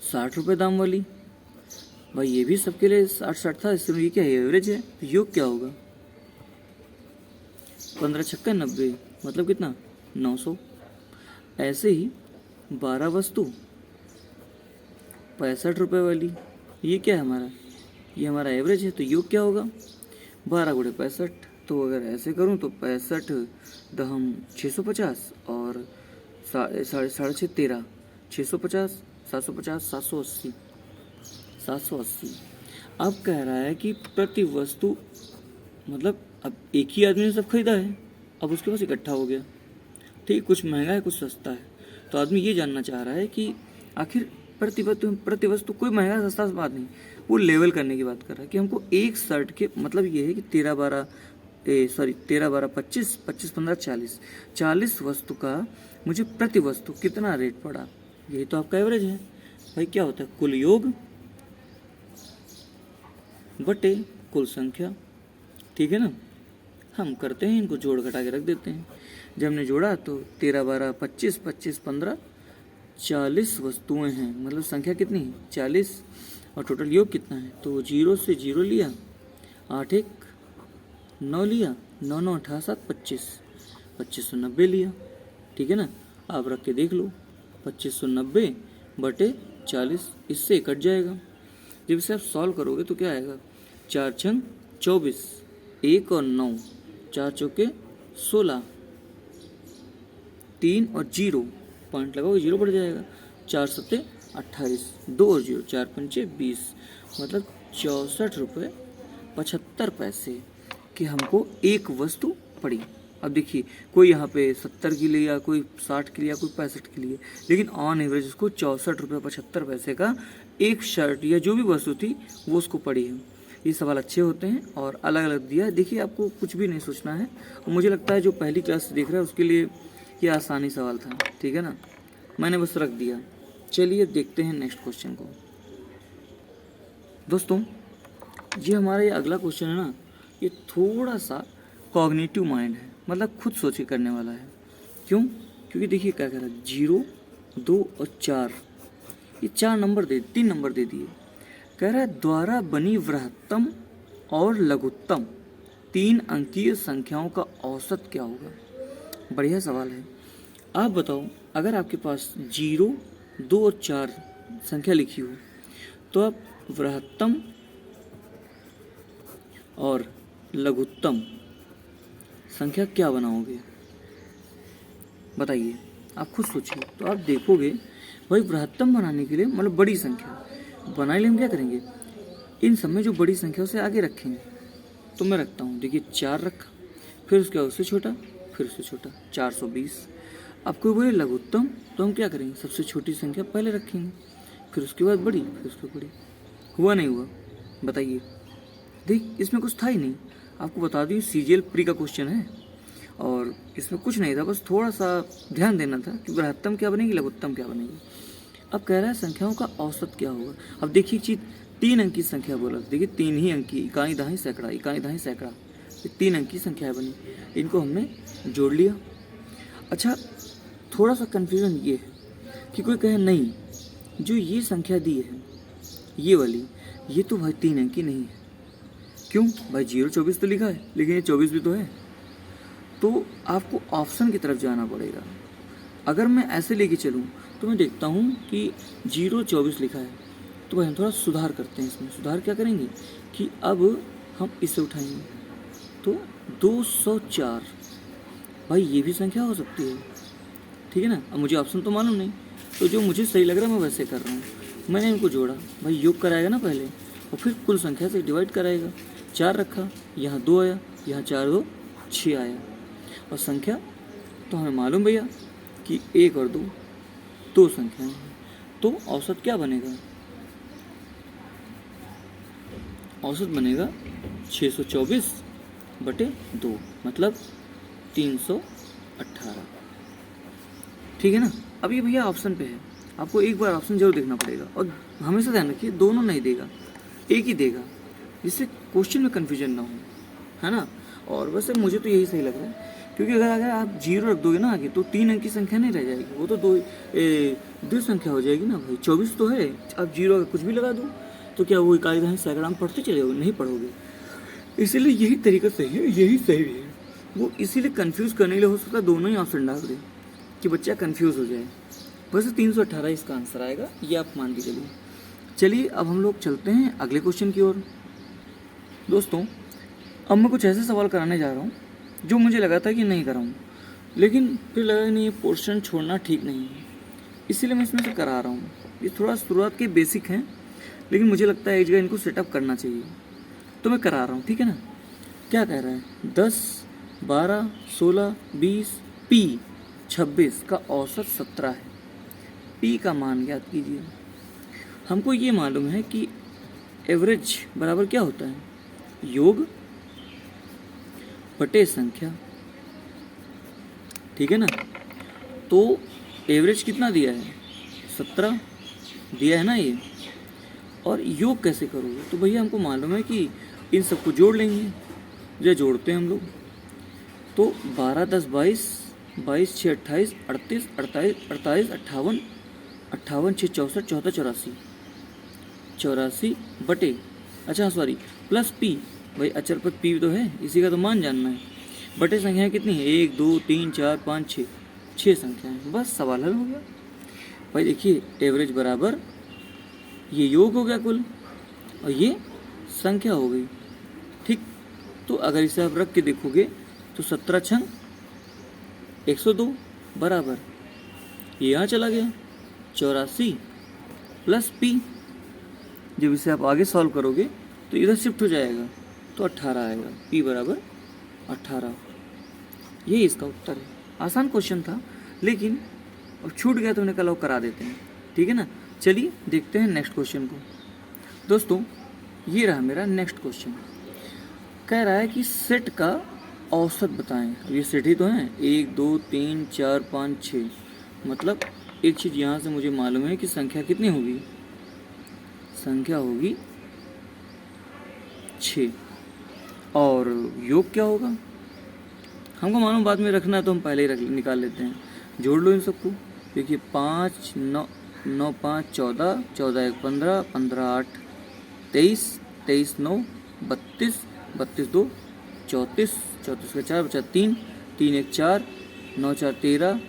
60 रुपये दाम वाली, भाई ये भी सबके लिए 60 था, इसमें ये क्या है एवरेज है, तो योग क्या होगा 15 छक्का 90, मतलब कितना 900। ऐसे ही 12 वस्तु 65 रुपये वाली, ये क्या है हमारा, ये हमारा एवरेज है, तो योग क्या होगा 12 गुणे 65, तो अगर ऐसे करूं तो 65 दहम 650 और 6.5 13, 650 750 780 780। अब कह रहा है कि प्रति वस्तु, मतलब अब एक ही आदमी ने सब खरीदा है, अब उसके पास इकट्ठा हो गया, ठीक, कुछ महंगा है कुछ सस्ता है, तो आदमी ये जानना चाह रहा है कि आखिर प्रति वस्तु कोई महंगा सस्ता बात नहीं, वो लेवल करने की बात कर रहा है कि हमको एक शर्ट के, मतलब ये है कि 13 12 25 25 15 40 वस्तु का मुझे प्रति वस्तु कितना रेट पड़ा, यही तो आपका एवरेज है भाई। क्या होता है कुल योग बटे कुल संख्या, ठीक है ना। हम करते हैं इनको जोड़ घटा के रख देते हैं। जब हमने जोड़ा तो 13 12 25 25 15 40 वस्तुएं हैं, मतलब संख्या कितनी है 40, और टोटल योग कितना है, तो 0 से 0 लिया, 8 1 9 लिया, 9 9 18 7 25, 2590 लिया, ठीक है ना। आप रख के देख लो, 2590 बटे 40, इससे कट जाएगा। जब इसे आप सॉल्व करोगे तो क्या आएगा, 4 छंग 24, 1 और 9, 4 चौके 16, 3 और 0 पॉइंट लगाओगे 0 बढ़ जाएगा, 4 सत्ते 28, 2 और 0 4 पंचे 20, मतलब 64 रुपये 75 पैसे कि हमको एक वस्तु पड़ी। अब देखिए कोई यहाँ पे 70 की लिया, कोई 60 की लिया, कोई 65 की लिए, लेकिन ऑन एवरेज उसको 64 रुपये 75 पैसे का एक शर्ट या जो भी वस्तु थी वो उसको पड़ी है। ये सवाल अच्छे होते हैं और अलग अलग दिया है। देखिए आपको कुछ भी नहीं सोचना है, और मुझे लगता है जो पहली क्लास से देख रहा है उसके लिए ये आसानी सवाल था, ठीक है ना, मैंने बस रख दिया। चलिए देखते हैं नेक्स्ट क्वेश्चन को। दोस्तों ये हमारा ये अगला क्वेश्चन है ना, ये थोड़ा सा कॉग्निटिव माइंड है, मतलब खुद सोच के करने वाला है। क्यों, क्योंकि देखिए क्या कह रहा है, 0 2 और 4, ये 4 नंबर 3 नंबर दे दिए। कह रहा है द्वारा बनी वृहत्तम और लघुत्तम 3 अंकीय संख्याओं का औसत क्या होगा। बढ़िया सवाल है। आप बताओ, अगर आपके पास 0, 2 और 4 संख्या लिखी हो तो आप वृहत्तम और लघुत्तम संख्या क्या बनाओगे? बताइए, आप खुद सोचिए। तो आप देखोगे भाई, वृहत्तम बनाने के लिए मतलब बड़ी संख्या बनाने के लिए हम क्या करेंगे, इन सब में जो बड़ी संख्या उसे आगे रखेंगे। तो मैं रखता हूँ, देखिए 4 रखा, फिर उसके बाद उससे छोटा, फिर उससे छोटा, 420। अब कोई बोले लघुत्तम, तो हम क्या करेंगे, सबसे छोटी संख्या पहले रखेंगे, फिर उसके बाद बड़ी, फिर उसके बड़ी। हुआ नहीं हुआ? बताइए। देख, इसमें कुछ था ही नहीं। आपको बता दूँ, CGL प्री का क्वेश्चन है और इसमें कुछ नहीं था, बस थोड़ा सा ध्यान देना था कि वृहत्तम क्या बनेगी, लघुत्तम क्या बनेगी। अब कह रहा है संख्याओं का औसत क्या होगा। अब देखिए चीज, 3 अंक की संख्या बोला, देखिए 3 ही अंक की, इकाई दहाई सैकड़ा, इकाई दहाई सैकड़ा, ये 3 अंक की संख्या बनी, इनको हमने जोड़ लिया। अच्छा, थोड़ा सा कन्फ्यूजन ये है कि कोई कहे नहीं, जो ये संख्या दी है ये वाली, ये तो भाई 3 अंक की नहीं है। क्यों भाई, 0-24 तो लिखा है, लेकिन ये 24 भी तो है। तो आपको ऑप्शन की तरफ जाना पड़ेगा। अगर मैं ऐसे लेके चलूँ तो मैं देखता हूँ कि 0-24 लिखा है, तो भाई हम थोड़ा सुधार करते हैं। इसमें सुधार क्या करेंगे कि अब हम इसे उठाएंगे, तो 204। भाई ये भी संख्या हो सकती है, ठीक है ना। अब मुझे ऑप्शन तो मालूम नहीं, तो जो मुझे सही लग रहा है मैं वैसे कर रहा हूँ। मैंने इनको जोड़ा, भाई योग कराएगा ना पहले, और फिर कुल संख्या से डिवाइड कराएगा। 4 रखा, यहाँ 2 आया, यहाँ 4 2 6 आया, और संख्या तो हमें मालूम भैया कि 1 और 2 दो संख्याएं हैं। तो औसत क्या बनेगा, औसत बनेगा 624/2, मतलब 318। ठीक है ना। अब ये भैया ऑप्शन पे है, आपको एक बार ऑप्शन जरूर देखना पड़ेगा, और हमेशा ध्यान रखिए दोनों नहीं देगा, एक ही देगा, जिससे क्वेश्चन में कन्फ्यूजन ना हो, है ना। और वैसे मुझे तो यही सही लग रहा है, क्योंकि अगर आप 0 रख दोगे ना आगे, तो 3 अंक की संख्या नहीं रह जाएगी, वो तो दो संख्या हो जाएगी ना भाई। 24 तो है, आप 0 अगर कुछ भी लगा दो तो क्या वो इकाई दहाई सैकड़ा में पढ़ते चले नहीं पढ़ोगे। इसीलिए यही तरीका सही है, यही सही है। वो इसीलिए कंफ्यूज करने के लिए हो सकता है दोनों ही ऑप्शन डाल दे कि बच्चा कंफ्यूज हो जाए। वैसे 318 इसका आंसर आएगा, ये आप मान के चलिए। चलिए अब हम लोग चलते हैं अगले क्वेश्चन की ओर। दोस्तों, अब मैं कुछ ऐसे सवाल कराने जा रहा हूँ जो मुझे लगा था कि नहीं कराऊँ, लेकिन फिर लगा नहीं, ये पोर्शन छोड़ना ठीक नहीं है, इसीलिए मैं इसमें से करा रहा हूँ। ये थोड़ा शुरुआत के बेसिक हैं, लेकिन मुझे लगता है एक जगह इनको सेटअप करना चाहिए, तो मैं करा रहा हूँ, ठीक है ना। क्या कह रहा है, 10, 12, 16, 20, P 26 का औसत 17 है। P का मान ज्ञात कीजिए। हमको ये मालूम है कि एवरेज बराबर क्या होता है, योग बटे संख्या, ठीक है ना। तो एवरेज कितना दिया है, 17 दिया है ना ये, और योग कैसे करोगे, तो भैया हमको मालूम है कि इन सबको जोड़ लेंगे। जो जोड़ते हैं हम लोग, तो 12 10 22, 22 6 28, 38 48, 48 58, 58 6 64, 14 84 बटे, अच्छा सॉरी, प्लस P, भाई अचर पर P तो है, इसी का तो मान जानना है। बटे संख्याएं कितनी है, 1 2 3 4 5 6, 6 संख्याएं, बस सवाल हल हो गया। भाई देखिए, एवरेज बराबर ये योग हो गया कुल, और ये संख्या हो गई, ठीक। तो अगर इसे आप रख के देखोगे तो 17 छंग 102 बराबर, ये यहाँ चला गया 84 प्लस P। जब इसे आप आगे सॉल्व करोगे तो इधर शिफ्ट हो जाएगा, तो 18 आएगा, P बराबर 18। यही इसका उत्तर है। आसान क्वेश्चन था, लेकिन अब छूट गया तो उन्हें कल करा देते हैं, ठीक है ना। चलिए देखते हैं नेक्स्ट क्वेश्चन को। दोस्तों, ये रहा मेरा नेक्स्ट क्वेश्चन। कह रहा है कि सेट का औसत बताएं। अब ये सेट ही तो हैं, 1 2 3 4 5 6, मतलब एक चीज़ यहाँ से मुझे मालूम है कि संख्या कितनी होगी, संख्या होगी 6, और योग क्या होगा हमको मालूम, बाद में रखना है तो हम पहले ही निकाल लेते हैं। जोड़ लो इन सबको, देखिए 5 9 9 5 14, 14 1 15, 15 8 23, 23 9 32, 32 2 34, 34 का 4 बचा 3, 3 1 4, 9 4 13,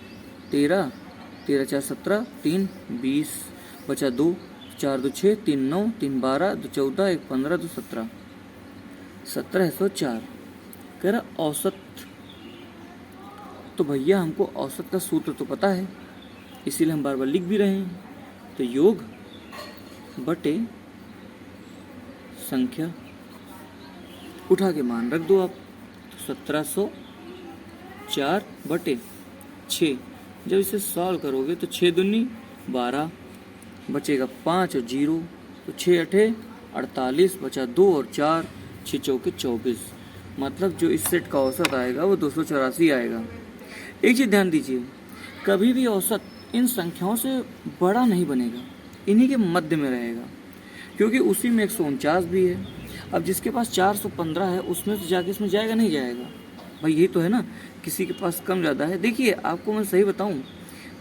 13 13 4 17, 3 20, बचा 2, 4 2 6, 3 9, 3 12, 2 14, 1 15, 2 17, 1704। कह रहा औसत। तो भैया हमको औसत का सूत्र तो पता है, इसीलिए हम बार बार लिख भी रहे हैं। तो योग बटे संख्या, उठा के मान रख दो आप। तो 1704 बटे 6। जब इसे सॉल्व करोगे तो 6 दूनी 12, बचेगा 5 और 0, तो 6 8 48, बचा 2 और 4, 6 चौके 24। मतलब जो इस सेट का औसत आएगा वो 284 आएगा। एक चीज़ ध्यान दीजिए, कभी भी औसत इन संख्याओं से बड़ा नहीं बनेगा, इन्हीं के मध्य में रहेगा, क्योंकि उसी में 149 भी है। अब जिसके पास 415 है उसमें से जाके इसमें जाएगा नहीं जाएगा, भाई यही तो है ना। किसी के पास कम ज़्यादा है। देखिए आपको मैं सही बताऊं,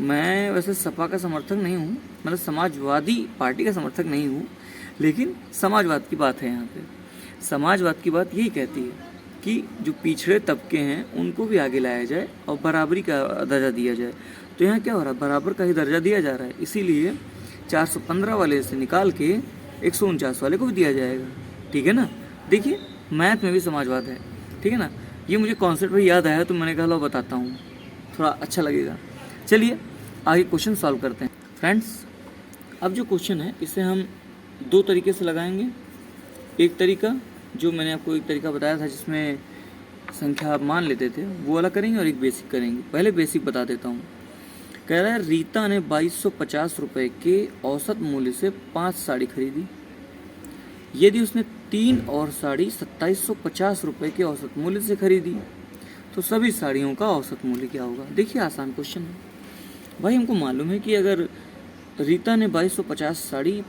मैं वैसे सपा का समर्थक नहीं हूं, मतलब समाजवादी पार्टी का समर्थक नहीं हूं, लेकिन समाजवाद की बात है यहाँ पे। समाजवाद की बात यही कहती है कि जो पिछड़े तबके हैं उनको भी आगे लाया जाए और बराबरी का दर्जा दिया जाए। तो यहाँ क्या हो रहा है, बराबर का ही दर्जा दिया जा रहा है, इसीलिए 415 वाले से निकाल के 149 वाले को भी दिया जाएगा। ठीक है ना। देखिए मैथ में भी समाजवाद है, ठीक है ना। ये मुझे कॉन्सेप्ट भी याद आया तो मैंने कहा लो बताता हूँ, थोड़ा अच्छा लगेगा। चलिए आगे क्वेश्चन सॉल्व करते हैं फ्रेंड्स। अब जो क्वेश्चन है इसे हम दो तरीके से लगाएंगे। एक तरीका जो मैंने आपको एक तरीका बताया था जिसमें संख्या आप मान लेते थे, वो वाला करेंगे, और एक बेसिक करेंगे। पहले बेसिक बता देता हूँ। कह रहा है रीता ने 2250 रुपये के औसत मूल्य से 5 साड़ी खरीदी। यदि उसने 3 और साड़ी 2750 रुपये के औसत मूल्य से खरीदी तो सभी साड़ियों का औसत मूल्य क्या होगा। देखिए आसान क्वेश्चन है भाई। हमको मालूम है कि अगर रीता ने 2250 साड़ी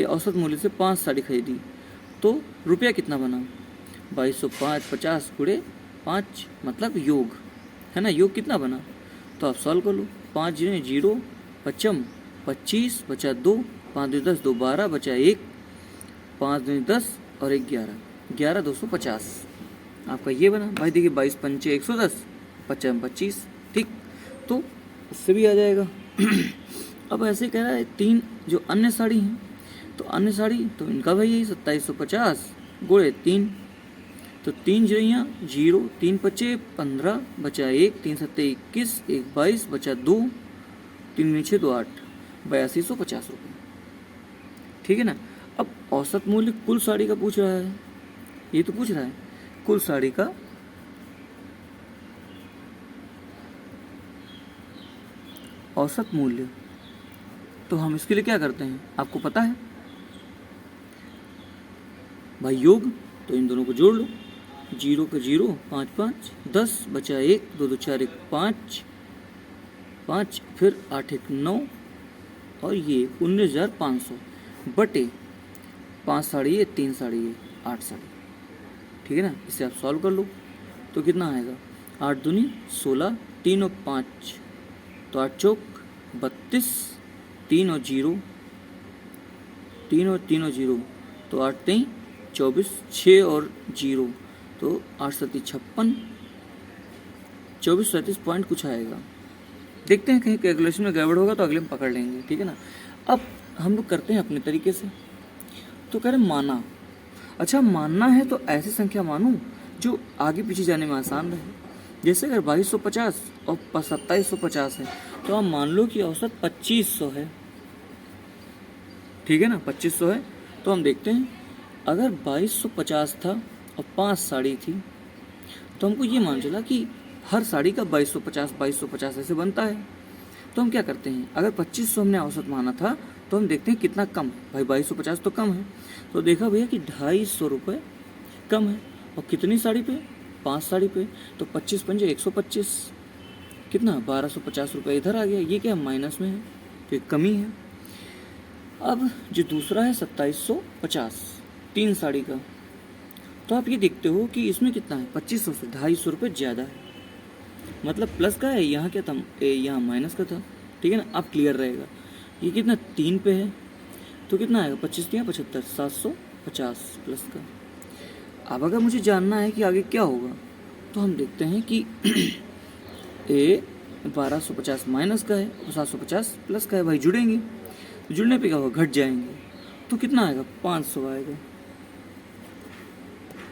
औसत मूल्य से 5 साड़ी खरीदी तो रुपया कितना बना, 2250 गुणे 5 मतलब योग है ना। योग कितना बना तो आप सॉल्व कर लो। 5 0 पचम 25, बचा 2, 5 2 10, 2 12, बचा 1, 5 2 10 और 1 11, 11 250 आपका ये बना भाई। देखिए 22 पंचे 110, 55 25, ठीक। तो उससे भी आ जाएगा। अब ऐसे कह रहा है 3 जो अन्य साड़ी हैं, तो अन्य साड़ी तो इनका भाई यही 2750 गुणे 3, तो 3 जोइयाँ 0, 3 पचे 15, बचा 1, 3 सत्ते 21, 1 22, बचा 2, 3 6 2 8, 8250 रुपये। ठीक है ना। अब औसत मूल्य कुल साड़ी का पूछ रहा है, ये तो पूछ रहा है कुल साड़ी का औसत मूल्य। तो हम इसके लिए क्या करते हैं आपको पता है भाई, योग। तो इन दोनों को जोड़ लो, 0 का 0, 5 5 10, बचा 1, 2 2 4 1 5 5, फिर 8 1 9 और ये 19,500 बटे 5 साड़ी है, 3 साड़ी है, 8 साड़ी। ठीक है ना। इसे आप सॉल्व कर लो तो कितना आएगा, 8 दूनी 16, 3 और 5 तो 8 चौक 32, 3 और 0, 3 और 3 और 0 तो 8 3 24, 6 और 0 तो 8 7 56, 24 37 पॉइंट कुछ आएगा। देखते हैं कहीं कैलकुलेशन में गड़बड़ होगा तो अगले में पकड़ लेंगे। ठीक है ना। अब हम लोग करते हैं अपने तरीके से। तो कह रहे माना, अच्छा मानना है तो ऐसी संख्या मानूं जो आगे पीछे जाने में आसान रहे। जैसे अगर 2250 और 2750 है तो आप मान लो कि औसत 2500 है। ठीक है ना, 2500 है। तो हम देखते हैं अगर 2250 था और 5 साड़ी थी तो हमको ये मान चला कि हर साड़ी का 2250 ऐसे बनता है। तो हम क्या करते हैं, अगर 2500 हमने औसत माना था तो हम देखते हैं कितना कम, भाई 2250 तो कम है। तो देखा भैया कि 250 रुपये कम है। और कितनी साड़ी पे, 5 साड़ी पे। तो 25 पंजे 125, कितना 1250 रुपये इधर आ गया। ये क्या माइनस में है तो एक कमी है। अब जो दूसरा है 2750 3 साड़ी का, तो आप ये देखते हो कि इसमें कितना है, 2500 से 250 रुपये ज़्यादा है। मतलब प्लस का है, यहाँ क्या था, यहाँ माइनस का था। ठीक है ना। अब क्लियर रहेगा। ये कितना 3 पे है तो कितना आएगा, 25 या 75, 750 प्लस का। अब अगर मुझे जानना है कि आगे क्या होगा तो हम देखते हैं कि ए 1250 माइनस का है और 750 प्लस का है भाई, जुड़ेंगे। जुड़ने पे क्या होगा, घट जाएंगे, तो कितना आएगा, 500 आएगा।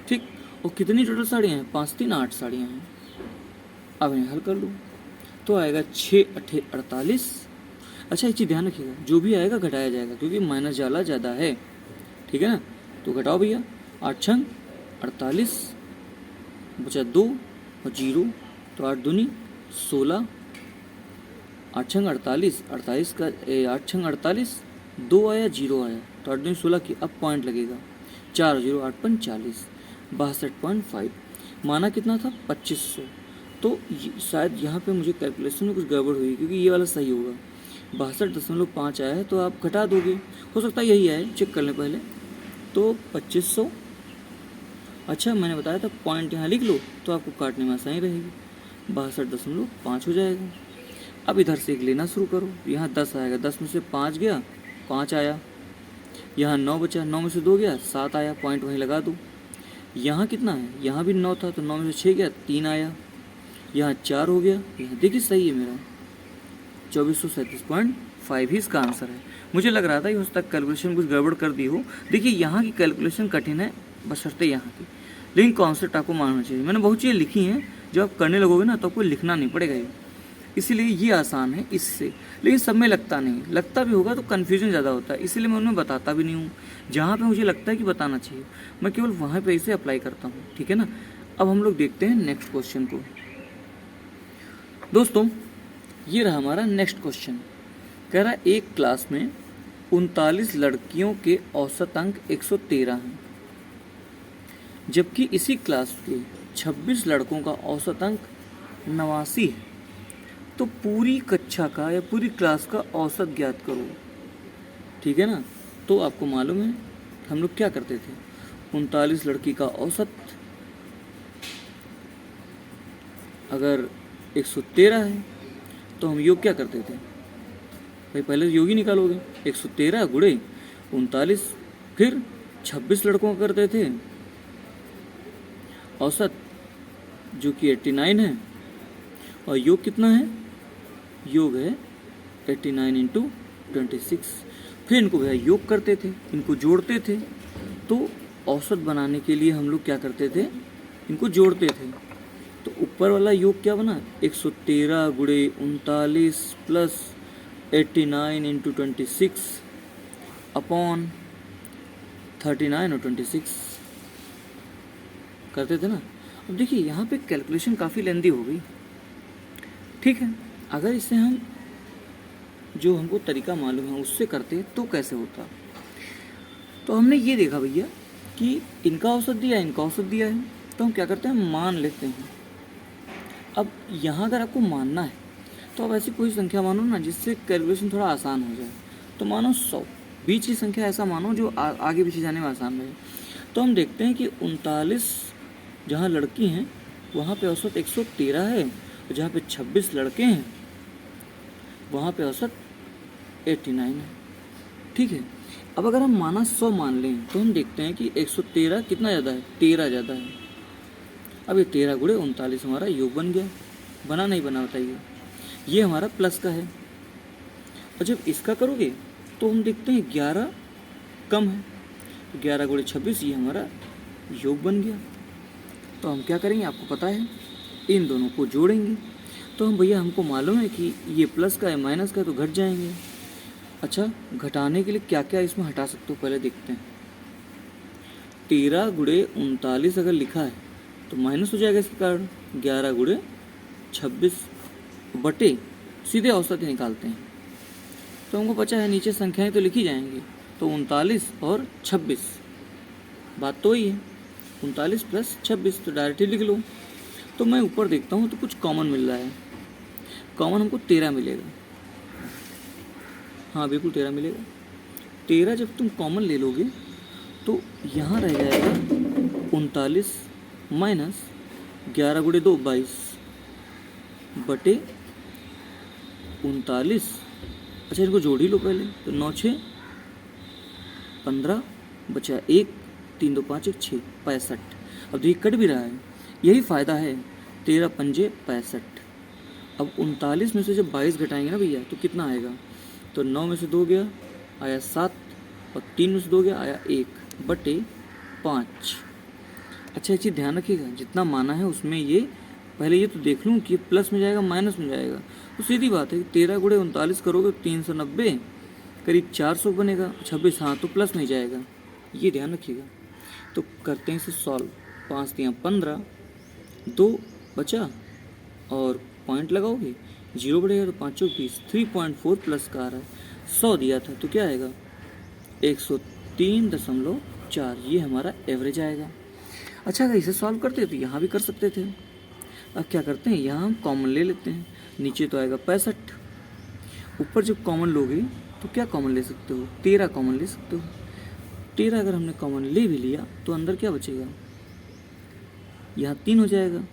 ठीक, और कितनी टोटल साड़ियाँ हैं, 5 3 8 साड़ियाँ हैं। अब इन्हें हल कर लूँ तो आएगा 6 8 48। अच्छा एक चीज़ ध्यान रखिएगा, जो भी आएगा घटाया जाएगा क्योंकि माइनस जाला ज़्यादा है, ठीक है ना। तो घटाओ भैया, 8 छंग 48, बचा 2 और 0, तो 8 दूनी 16, 8 छंग 48, 48 का 8 छंग 48, 2 आया 0 आया, तो 8 दूनी 16 की अब पॉइंट लगेगा, 4 0 8 5 40, 62.5। माना कितना था, 2500। तो शायद यहाँ पे मुझे कैलकुलेशन में कुछ गड़बड़ हुई क्योंकि ये वाला सही होगा, 62.5 आया है, तो आप घटा दोगे, हो सकता है यही आए, चेक कर लें पहले। तो 2500, अच्छा मैंने बताया था पॉइंट यहाँ लिख लो तो आपको काटने में आसानी रहेगी, 62.5 हो जाएगा। अब इधर से एक लेना शुरू करो, यहाँ 10 आएगा, 10 में से 5 गया, 5 आया, यहाँ 9 बचा, 9 में से 2 गया, 7 आया, पॉइंट वहीं लगा दो। यहाँ कितना है, यहाँ भी 9 था, तो 9 में से 6 गया, 3 आया, यहाँ 4 हो गया, यहाँ देखिए सही है मेरा, 2437.5 ही इसका आंसर है। मुझे लग रहा था कि उस तक कैलकुलेशन कुछ गड़बड़ कर दी हो। देखिए यहाँ की कैलकुलेशन कठिन है बशर्ते यहाँ की, लेकिन कॉन्सेप्ट आपको मानना चाहिए। मैंने बहुत चीज़ें लिखी हैं, जब आप करने लगोगे ना तो आपको लिखना नहीं पड़ेगा ये, इसीलिए ये आसान है इससे। लेकिन सब में लगता नहीं, लगता भी होगा तो कन्फ्यूजन ज़्यादा होता है, इसीलिए मैं उनमें बताता भी नहीं हूँ। जहाँ पे मुझे लगता है कि बताना चाहिए मैं केवल वहाँ पे इसे अप्लाई करता हूँ, ठीक है ना। अब हम लोग देखते हैं नेक्स्ट क्वेश्चन को। दोस्तों ये रहा हमारा नेक्स्ट क्वेश्चन। कह रहा है एक क्लास में 39 लड़कियों के औसत अंक 113 हैं, जबकि इसी क्लास के 26 लड़कों का औसत अंक 89 है। तो पूरी कक्षा का या पूरी क्लास का औसत ज्ञात करो, ठीक है ना। तो आपको मालूम है हम लोग क्या करते थे, 39 लड़की का औसत अगर 113 है तो हम योग क्या करते थे भाई, पहले योग ही निकालोगे, 113 गुणे 39, फिर 26 लड़कों का करते थे औसत जो कि 89 है, और योग कितना है, योग है 89 इंटू 26। फिर इनको भैया योग करते थे, इनको जोड़ते थे। तो औसत बनाने के लिए हम लोग क्या करते थे, इनको जोड़ते थे। तो ऊपर वाला योग क्या बना, 113 गुणे 39 प्लस 89 इंटू 26 अपॉन 39 और 26 करते थे ना। अब देखिए यहाँ पे कैलकुलेशन काफ़ी लेंदी हो गई, ठीक है। अगर इसे हम जो हमको तरीका मालूम है उससे करते तो कैसे होता। तो हमने ये देखा भैया कि इनका औसत दिया, इनका औसत दिया है, तो हम क्या करते हैं, मान लेते हैं। अब यहाँ अगर आपको मानना है तो आप ऐसी कोई संख्या मानो ना जिससे कैलकुलेशन थोड़ा आसान हो जाए। तो मानो 100, बीच की संख्या ऐसा मानो जो आगे पीछे जाने में आसान रहे। तो हम देखते हैं कि 39 जहाँ लड़की हैं वहाँ पे औसत 113 है, और जहाँ पे 26 लड़के हैं वहाँ पे औसत 89 है, ठीक है। अब अगर हम माना 100 मान लें तो हम देखते हैं कि 113 कितना ज़्यादा है, 13 ज़्यादा है। अब ये 13 गुणे 39 हमारा योग बन गया, बना नहीं बना बताइए, ये हमारा प्लस का है। और जब इसका करोगे तो हम देखते हैं 11 कम है, 11 गुणे 26 ये हमारा योग बन गया। तो हम क्या करेंगे, आपको पता है, इन दोनों को जोड़ेंगे। तो हम भैया हमको मालूम है कि ये प्लस का है माइनस का है, तो घट जाएंगे। अच्छा घटाने के लिए क्या क्या इसमें हटा सकते हो पहले देखते हैं। 13 गुणे 39 अगर लिखा है तो माइनस हो जाएगा इसके कारण, 11 गुणे 26 बटे सीधे औसत ही निकालते हैं। तो हमको पता है नीचे संख्याएं तो लिखी जाएंगी, तो 39 और 26 बात तो ही है, 39 प्लस 26 तो डायरेक्ट ही लिख लो। तो मैं ऊपर देखता हूँ तो कुछ कॉमन मिल रहा है, कॉमन हमको 13 मिलेगा, हाँ बिल्कुल 13 मिलेगा। 13 जब तुम कॉमन ले लोगे तो यहाँ रह जाएगा 39 माइनस 11 गुणे 2 22 बटे 39। अच्छा इनको जोड़ ही लो पहले, तो 9 6 15 बचा 1 3 2 5 1 6 65। अब देखिए कट भी रहा है, यही फ़ायदा है, 13 पंजे 65। अब 39 में से जब 22 घटाएंगे ना भैया तो कितना आएगा, तो 9 में से 2 गया आया 7 और 3 में से 2 गया आया 1/5। अच्छा एक चीज़ ध्यान रखिएगा, जितना माना है उसमें ये पहले ये तो देख लूँ कि प्लस में जाएगा माइनस में जाएगा। तो सीधी बात है कि 13 गुणे 39 करोगे तो 390 करीब 400 बनेगा। 26 हाँ तो प्लस में ही जाएगा, ये ध्यान रखिएगा। तो करते हैं इसे सॉल्व। 5 दिया 15, 2 बचा और पॉइंट लगाओगे 0 बढ़ेगा तो 5 चौक 20, 3.4 प्लस का आ रहा है। 100 दिया था तो क्या आएगा 103.4, ये हमारा एवरेज आएगा। अच्छा अगर इसे सॉल्व करते तो यहाँ भी कर सकते थे। अब क्या करते हैं, यहाँ हम कॉमन ले लेते हैं, नीचे तो आएगा 65, ऊपर जब कॉमन लोगे तो क्या कॉमन ले सकते हो, 13 कॉमन ले सकते हो। 13 अगर हमने कॉमन ले भी लिया तो अंदर क्या बचेगा, यहाँ 3 हो जाएगा,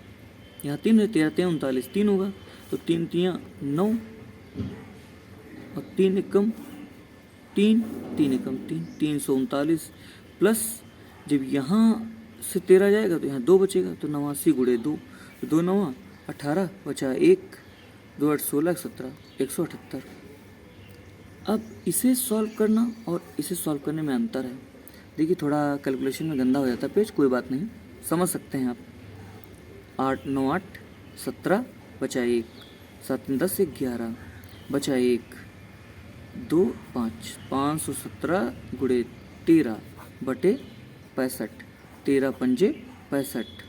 यहाँ 3 है, 13 3 39 3 होगा, तो 3 3 9 और 3 एकम 3 3 एकम 3 339 प्लस जब यहाँ से 13 जाएगा तो यहाँ 2 बचेगा, तो 89 गुणे 2, तो 2 9 18 बचा 1, 2 8 16 17 178। अब इसे सॉल्व करना और इसे सॉल्व करने में अंतर है। देखिए थोड़ा कैलकुलेशन में गंदा हो जाता है पेज, कोई बात नहीं, समझ सकते हैं आप। 8 9 8 17 बचा 1, 7 10 11 बचा 1, 2 5 517 गुणे 13 बटे 65, 13 पंजे 65।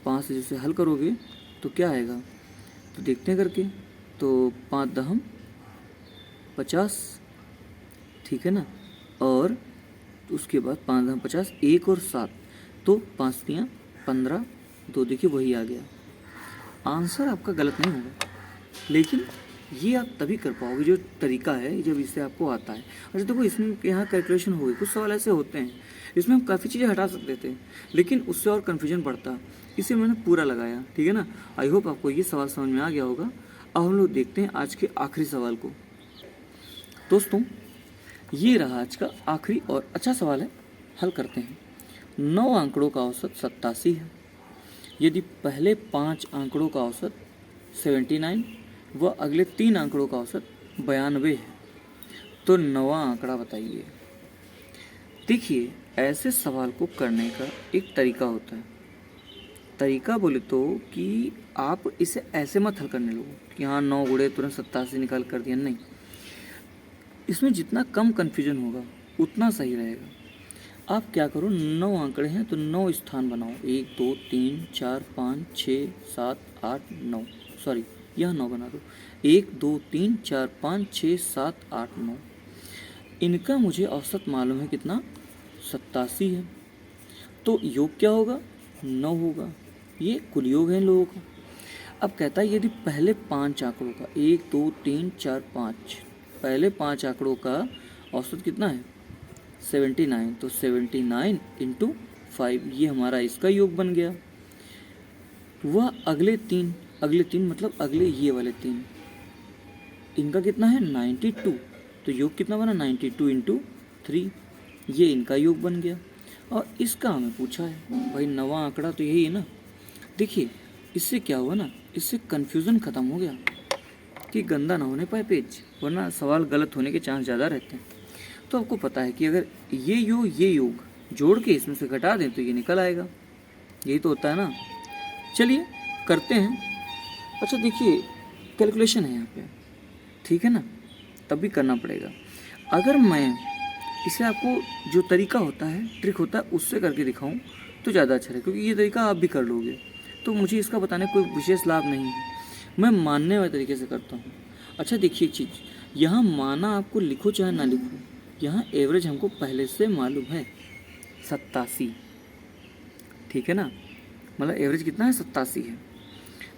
5 से जैसे हल करोगे तो क्या आएगा, तो देखते हैं करके, तो 5 दहम 50, ठीक है ना, और उसके बाद 5 दहम 50, 1 और 7, तो 5 तियाँ 15, 2 देखिए वही आ गया। आंसर आपका गलत नहीं होगा, लेकिन ये आप तभी कर पाओगे जो तरीका है जब इससे आपको आता है। अच्छा देखो इसमें यहाँ कैलकुलेशन हो गई, कुछ सवाल ऐसे होते हैं इसमें हम काफ़ी चीज़ें हटा सकते थे लेकिन उससे और कन्फ्यूजन बढ़ता, इसे मैंने पूरा लगाया, ठीक है ना। आई होप आपको ये सवाल समझ में आ गया होगा। अब हम लोग देखते हैं आज के आखिरी सवाल को। दोस्तों ये रहा आज का आखिरी और अच्छा सवाल है, हल करते हैं। 9 आंकड़ों का औसत 87 है, यदि पहले 5 आंकड़ों का औसत 79 व अगले 3 आंकड़ों का औसत 92 है तो 9वां आंकड़ा बताइए। देखिए ऐसे सवाल को करने का एक तरीका होता है। तरीका बोले तो कि आप इसे ऐसे मत हल करने लोगो कि हाँ 9 गुणे तुरंत 87 निकाल कर दिया, नहीं। इसमें जितना कम कन्फ्यूजन होगा उतना सही रहेगा। आप क्या करो, 9 आंकड़े हैं तो 9 स्थान बनाओ, 1 2 3 4 5 6 7 8 9, सॉरी यह 9 बना दो, 1 2 3 4 5 6 7 8 9। इनका मुझे औसत मालूम है कितना, 87 है, तो योग क्या होगा 9 होगा, ये कुल योग है इन लोगों का। अब कहता है यदि पहले 5 आंकड़ों का 1 2 3 4 5, पहले 5 आंकड़ों का औसत कितना है 79, तो 79 इंटू 5, ये हमारा इसका योग बन गया। वह अगले तीन मतलब अगले ये वाले 3, इनका कितना है 92, तो योग कितना बना 92 इंटू 3, ये इनका योग बन गया। और इसका हमें पूछा है भाई 9वां आंकड़ा तो यही है ना। देखिए इससे क्या हुआ ना, इससे कन्फ्यूज़न ख़त्म हो गया कि गंदा ना होने पाए पेज, वरना सवाल गलत होने के चांस ज़्यादा रहते हैं। तो आपको पता है कि अगर ये योग जोड़ के इसमें से घटा दें तो ये निकल आएगा, यही तो होता है ना। चलिए करते हैं। अच्छा देखिए कैलकुलेशन है यहाँ पे, ठीक है ना, तब भी करना पड़ेगा। अगर मैं इसे आपको जो तरीका होता है, ट्रिक होता है, उससे करके दिखाऊं तो ज़्यादा अच्छा है, क्योंकि ये तरीका आप भी कर लोगे तो मुझे इसका बताने कोई विशेष लाभ नहीं है, मैं मानने वाले तरीके से करता हूँ। अच्छा देखिए एक चीज़, यहाँ माना आपको लिखो चाहे ना लिखो, यहाँ एवरेज हमको पहले से मालूम है 87, ठीक है ना, मतलब एवरेज कितना है 87 है।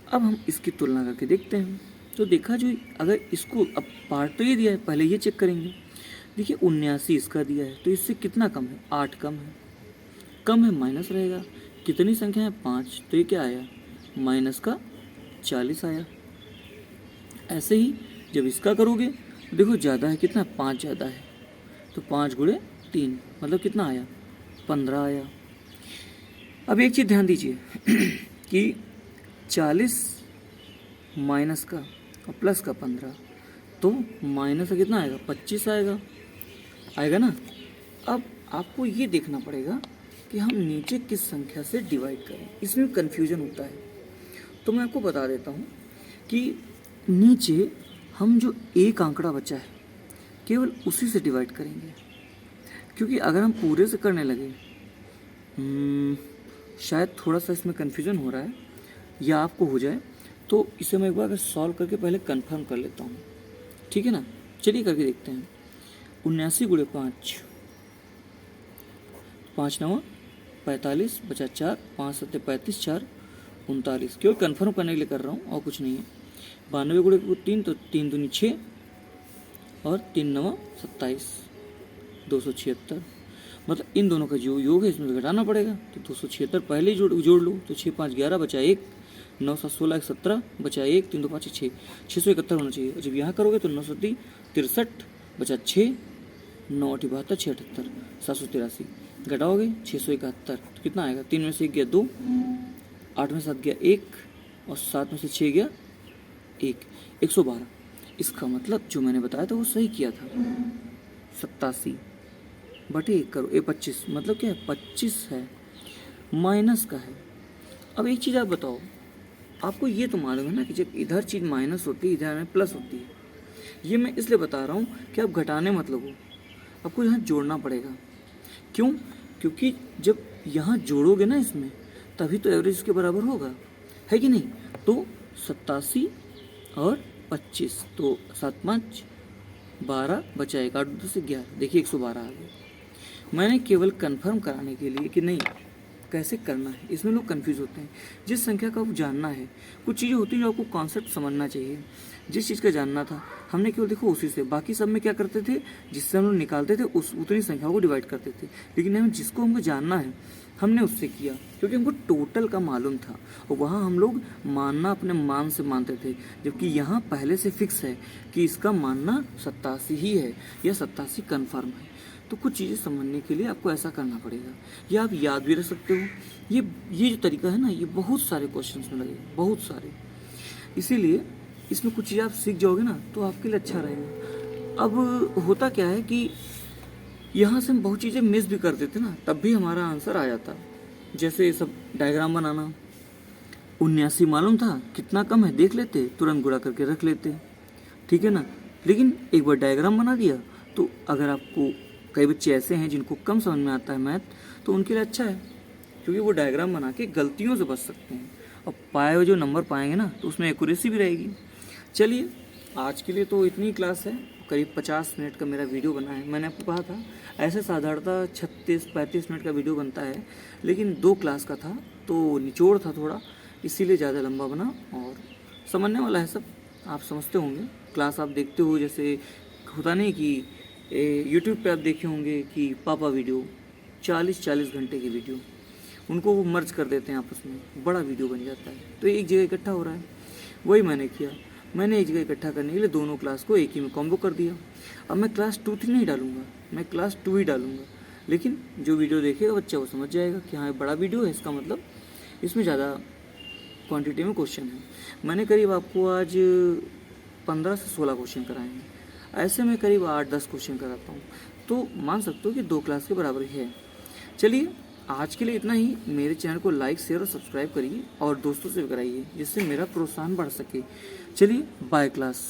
अब हम इसकी तुलना करके देखते हैं, तो देखा जो अगर इसको अब पार्ट तो ये दिया है, पहले ये चेक करेंगे। देखिए 79 इसका दिया है तो इससे कितना कम है, 8 कम है माइनस रहेगा, कितनी संख्या है 5, तो ये क्या आया माइनस का 40 आया। ऐसे ही जब इसका करोगे तो देखो ज़्यादा है कितना, 5 ज़्यादा है, तो 5 गुणे 3 मतलब कितना आया 15 आया। अब एक चीज़ ध्यान दीजिए कि 40 माइनस का और प्लस का 15, तो माइनस का कितना आएगा, 25 आएगा ना। अब आपको ये देखना पड़ेगा कि हम नीचे किस संख्या से डिवाइड करें, इसमें कन्फ्यूजन होता है। तो मैं आपको बता देता हूँ कि नीचे हम जो एक आंकड़ा बचा है केवल उसी से डिवाइड करेंगे, क्योंकि अगर हम पूरे से करने लगे, शायद थोड़ा सा इसमें कन्फ्यूजन हो रहा है या आपको हो जाए, तो इसे मैं एक बार सॉल्व करके पहले कंफर्म कर लेता हूँ, ठीक है ना। चलिए करके देखते हैं। 79 गुणे 5, 5 9 45 बचा 4, 5 7 35, 4 39, केवल कंफर्म करने के लिए कर रहा हूँ और कुछ नहीं है। 92 गुणे 3, तो 3 दूनी 6 और 3 9 27, 276। मतलब इन दोनों का जो योग है इसमें घटाना पड़ेगा, तो 276 पहले ही जोड़ लो, तो 6 5 11 बचा 1, 9 7 16 17 बचा 1, 3 2 5 6, 671 होना चाहिए। जब यहाँ करोगे तो 9 7 63 बचा 6, 9 8 72, 6 78, 783 घटाओगे 671, तो कितना आएगा, 3 में से 1 गया 2, 8 में 7 गया 1 और 7 में से 6 गया 1, 112। इसका मतलब जो मैंने बताया था वो सही किया था। 87 बटे 1 करो, 25 मतलब क्या है, 25 है, माइनस का है। अब एक चीज़ आप बताओ, आपको ये तो मालूम है ना कि जब इधर चीज़ माइनस होती है इधर प्लस होती है। ये मैं इसलिए बता रहा हूँ कि आप घटाने मत लगो, आपको यहाँ जोड़ना पड़ेगा। क्यों? क्योंकि जब यहाँ जोड़ोगे ना इसमें, तभी तो एवरेज इसके बराबर होगा, है कि नहीं। तो 87 और 25, तो 7 5 12 बचा 1, 8 2 से 11, देखिए 112 आ गया। मैंने केवल कंफर्म कराने के लिए कि नहीं कैसे करना है, इसमें लोग कंफ्यूज होते हैं। जिस संख्या का आपको जानना है, कुछ चीज़ें होती हैं जो आपको कॉन्सेप्ट समझना चाहिए। जिस चीज़ का जानना था हमने केवल देखो उसी से, बाकी सब में क्या करते थे, जिससे हम लोग निकालते थे उस उतनी संख्याओं को डिवाइड करते थे। लेकिन हमें जिसको हमको जानना है हमने उससे किया, क्योंकि हमको टोटल का मालूम था और वहाँ हम लोग मानना अपने मान से मानते थे। जबकि यहाँ पहले से फिक्स है कि इसका मानना 87 ही है या 87 कन्फर्म है। तो कुछ चीज़ें समझने के लिए आपको ऐसा करना पड़ेगा, या आप याद भी रख सकते हो। ये जो तरीका है ना, ये बहुत सारे क्वेश्चंस में लगेगा, बहुत सारे। इसीलिए इसमें कुछ चीज़ें आप सीख जाओगे ना तो आपके लिए अच्छा रहेगा। अब होता क्या है कि यहाँ से हम बहुत चीज़ें मिस भी कर देते ना, तब भी हमारा आंसर आ जाता। जैसे ये सब डायग्राम बनाना, 79 मालूम था कितना कम है, देख लेते, तुरंत गुणा करके रख लेते, ठीक है ना। लेकिन एक बार डायग्राम बना दिया तो अगर आपको, कई बच्चे ऐसे हैं जिनको कम समझ में आता है मैथ, तो उनके लिए अच्छा है, क्योंकि वो डायग्राम बना के गलतियों से बच सकते हैं और पाए हुए जो नंबर पाएंगे ना तो उसमें एक्यूरेसी भी रहेगी। चलिए आज के लिए तो इतनी क्लास है, करीब 50 मिनट का मेरा वीडियो बना है। मैंने आपको कहा था ऐसे साधारणतः 36-35 मिनट का वीडियो बनता है, लेकिन 2 क्लास का था तो निचोड़ था थोड़ा, इसीलिए ज़्यादा लंबा बना। और समझने वाला है सब, आप समझते होंगे, क्लास आप देखते हो। जैसे होता नहीं कि यूट्यूब पे आप देखे होंगे कि पापा वीडियो 40-40 घंटे की वीडियो, उनको वो मर्ज कर देते हैं आपस में, बड़ा वीडियो बन जाता है, तो एक जगह इकट्ठा हो रहा है। वही मैंने किया, मैंने एक जगह इकट्ठा करने के लिए दोनों क्लास को एक ही में कॉम्बो कर दिया। अब मैं क्लास 2-3 नहीं डालूंगा, मैं क्लास 2 ही डालूंगा। लेकिन जो वीडियो देखेगा बच्चा वो समझ जाएगा कि हाँ ये बड़ा वीडियो है, इसका मतलब इसमें ज़्यादा क्वांटिटी में क्वेश्चन है। मैंने करीब आपको आज 15 से 16 क्वेश्चन कराए हैं, ऐसे में करीब 8-10 क्वेश्चन कराता हूँ, तो मान सकते हो कि 2 क्लास के बराबर ही है। चलिए आज के लिए इतना ही। मेरे चैनल को लाइक, शेयर और सब्सक्राइब करिए और दोस्तों से भी कराइए, जिससे मेरा प्रोत्साहन बढ़ सके। चलिए बाय क्लास।